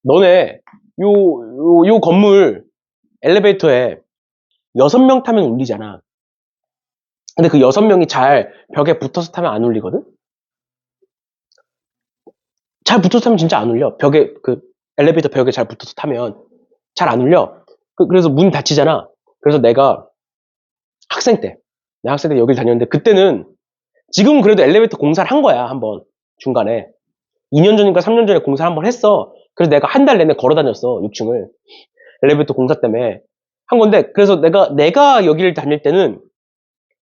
너네 요 건물 엘리베이터에 6명 타면 울리잖아. 근데 그 6명이 잘 벽에 붙어서 타면 안 울리거든? 잘 붙어서 타면 진짜 안 울려. 엘리베이터 벽에 잘 붙어서 타면 잘 안 울려. 그래서 문 닫히잖아. 그래서 내가 학생 때 여길 다녔는데 그때는 지금은 그래도 엘리베이터 공사를 한 거야, 한번. 중간에. 2년 전인가 3년 전에 공사를 한번 했어. 그래서 내가 한 달 내내 걸어 다녔어, 6층을. 엘리베이터 공사 때문에. 한 건데, 그래서 내가 여기를 다닐 때는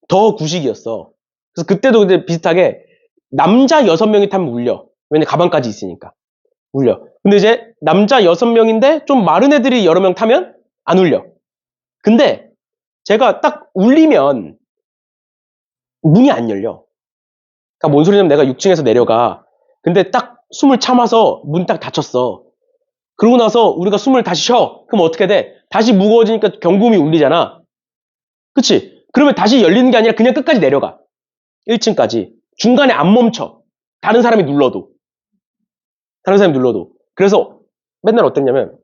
더 구식이었어. 그래서 그때도 근데 비슷하게 남자 6명이 타면 울려. 왜냐면 가방까지 있으니까. 울려. 근데 이제 남자 6명인데 좀 마른 애들이 여러 명 타면 안 울려. 근데 제가 딱 울리면 문이 안 열려. 그러니까 뭔 소리냐면 내가 6층에서 내려가. 근데 딱 숨을 참아서 문 딱 닫혔어. 그러고 나서 우리가 숨을 다시 쉬어. 그럼 어떻게 돼? 다시 무거워지니까 경고음이 울리잖아. 그치? 그러면 다시 열리는 게 아니라 그냥 끝까지 내려가. 1층까지. 중간에 안 멈춰. 다른 사람이 눌러도. 그래서 맨날 어땠냐면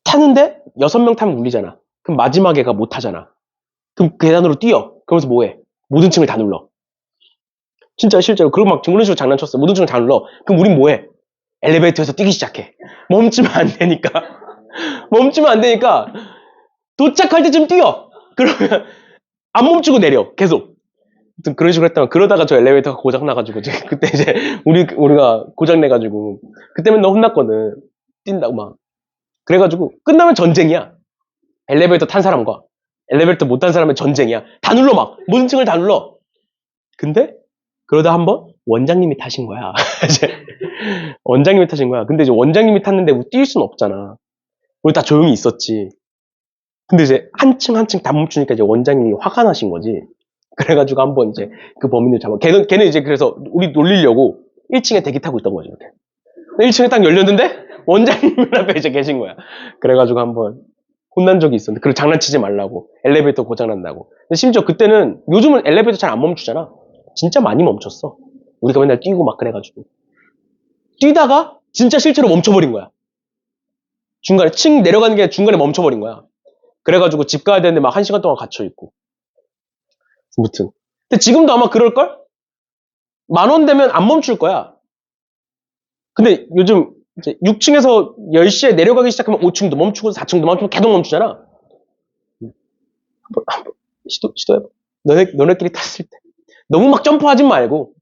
타는데 6명 타면 울리잖아. 그럼 마지막 애가 못 타잖아. 그럼 계단으로 뛰어. 그러면서 뭐해? 모든 층을 다 눌러. 진짜 실제로. 그리고 막 그런 식으로 장난쳤어. 모든 층을 다 눌러. 그럼 우린 뭐해? 엘리베이터에서 뛰기 시작해. 멈추면 안 되니까 도착할 때쯤 뛰어. 그러면 안 멈추고 내려. 계속. 그런 식으로 했다가 그러다가 저 엘리베이터가 고장 나가지고 그때 이제 우리가 고장 내가지고 그때 맨날 혼났거든. 뛴다고 막. 그래가지고 끝나면 전쟁이야. 엘리베이터 탄 사람과 엘리베이터 못 탄 사람은 전쟁이야. 다 눌러 막. 모든 층을 다 눌러. 근데 그러다 한번 원장님이 타신 거야. 원장님이 타신 거야. 근데 이제 원장님이 탔는데 우리 뛸 수는 없잖아. 우리 다 조용히 있었지. 근데 이제 한 층 한 층 다 멈추니까 이제 원장님이 화가 나신 거지. 그래가지고 한번 이제 그 범인을 잡아. 걔는 이제 그래서 우리 놀리려고 1층에 대기 타고 있던 거지. 이렇게. 1층에 딱 열렸는데 원장님 앞에 이제 계신 거야. 그래가지고 한번 혼난 적이 있었는데 그걸 장난치지 말라고. 엘리베이터 고장난다고. 근데 심지어 그때는 요즘은 엘리베이터 잘 안 멈추잖아. 진짜 많이 멈췄어. 우리가 맨날 뛰고 막 그래가지고. 뛰다가 진짜 실제로 멈춰버린 거야. 중간에 층 내려가는 게 중간에 멈춰버린 거야. 그래가지고 집 가야 되는데 막 1시간 동안 갇혀있고. 무튼. 근데 지금도 아마 그럴걸? 10,000원 되면 안 멈출 거야. 근데 요즘 이제 6층에서 10시에 내려가기 시작하면 5층도 멈추고 4층도 멈추고 계속 멈추잖아. 한번 시도해봐. 너네끼리 탔을 때. 너무 막 점프하지 말고.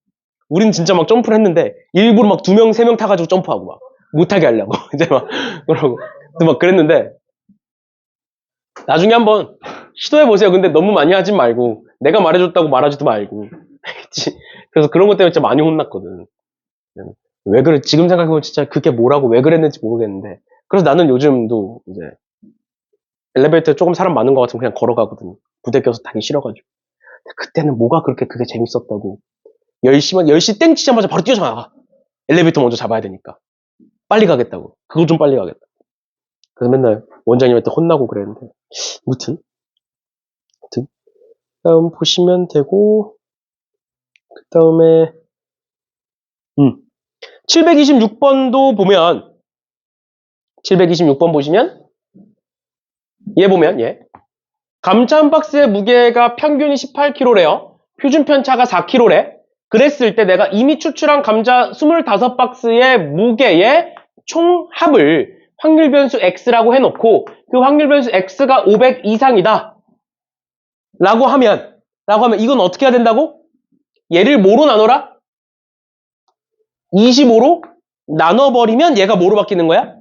우린 진짜 막 점프를 했는데 일부러 막 2명, 3명 타가지고 점프하고 막. 못하게 하려고. 이제 막, 그러고. 막 그랬는데, 나중에 한번 시도해보세요. 근데 너무 많이 하진 말고, 내가 말해줬다고 말하지도 말고. 알겠지? 그래서 그런 것 때문에 진짜 많이 혼났거든. 왜 그래, 지금 생각해보면 진짜 그게 뭐라고 왜 그랬는지 모르겠는데. 그래서 나는 요즘도 이제, 엘리베이터에 조금 사람 많은 것 같으면 그냥 걸어가거든. 부대 껴서 타기 싫어가지고. 그때는 뭐가 그렇게 그게 재밌었다고. 10시 땡 치자마자 바로 뛰어나가. 엘리베이터 먼저 잡아야 되니까. 빨리 가겠다고. 그거 좀 빨리 가겠다. 그래서 맨날 원장님한테 혼나고 그랬는데. 무튼. 다음 보시면 되고, 그 다음에, 726번도 보면, 726번 보시면, 얘 보면, 얘. 감자 한 박스의 무게가 평균이 18kg래요. 표준 편차가 4kg래. 그랬을 때 내가 이미 추출한 감자 25박스의 무게의 총합을 확률 변수 x라고 해놓고 그 확률 변수 x가 500 이상이다. 라고 하면 이건 어떻게 해야 된다고? 얘를 뭐로 나눠라? 25로 나눠버리면 얘가 뭐로 바뀌는 거야?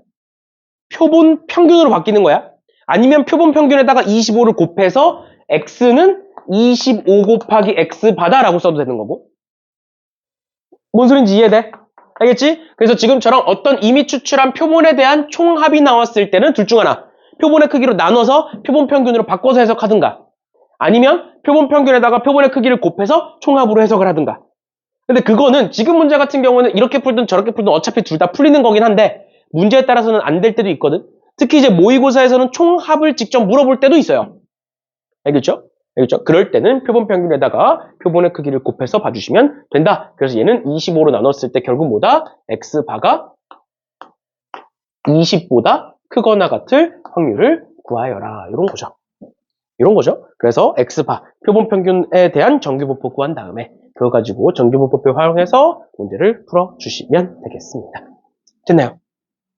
표본 평균으로 바뀌는 거야. 아니면 표본 평균에다가 25를 곱해서 x는 25 곱하기 x 바다라고 써도 되는 거고. 뭔 소린지 이해돼? 알겠지? 그래서 지금처럼 어떤 이미 추출한 표본에 대한 총합이 나왔을 때는 둘 중 하나. 표본의 크기로 나눠서 표본 평균으로 바꿔서 해석하든가. 아니면 표본 평균에다가 표본의 크기를 곱해서 총합으로 해석을 하든가. 근데 그거는 지금 문제 같은 경우는 이렇게 풀든 저렇게 풀든 어차피 둘 다 풀리는 거긴 한데 문제에 따라서는 안 될 때도 있거든. 특히 이제 모의고사에서는 총합을 직접 물어볼 때도 있어요. 알겠죠? 알겠죠? 그럴 때는 표본 평균에다가 표본의 크기를 곱해서 봐주시면 된다. 그래서 얘는 25로 나눴을 때 결국 뭐다? x바가 20보다 크거나 같을 확률을 구하여라. 이런 거죠. 이런 거죠. 그래서 x바, 표본 평균에 대한 정규분포 구한 다음에 그거 가지고 정규분포표 활용해서 문제를 풀어주시면 되겠습니다. 됐나요?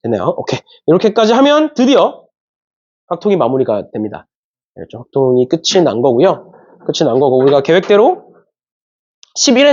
됐나요? 오케이. 이렇게까지 하면 드디어 확통이 마무리가 됩니다. 확통이 끝이 난 거고요. 끝이 난 거고 우리가 계획대로 11회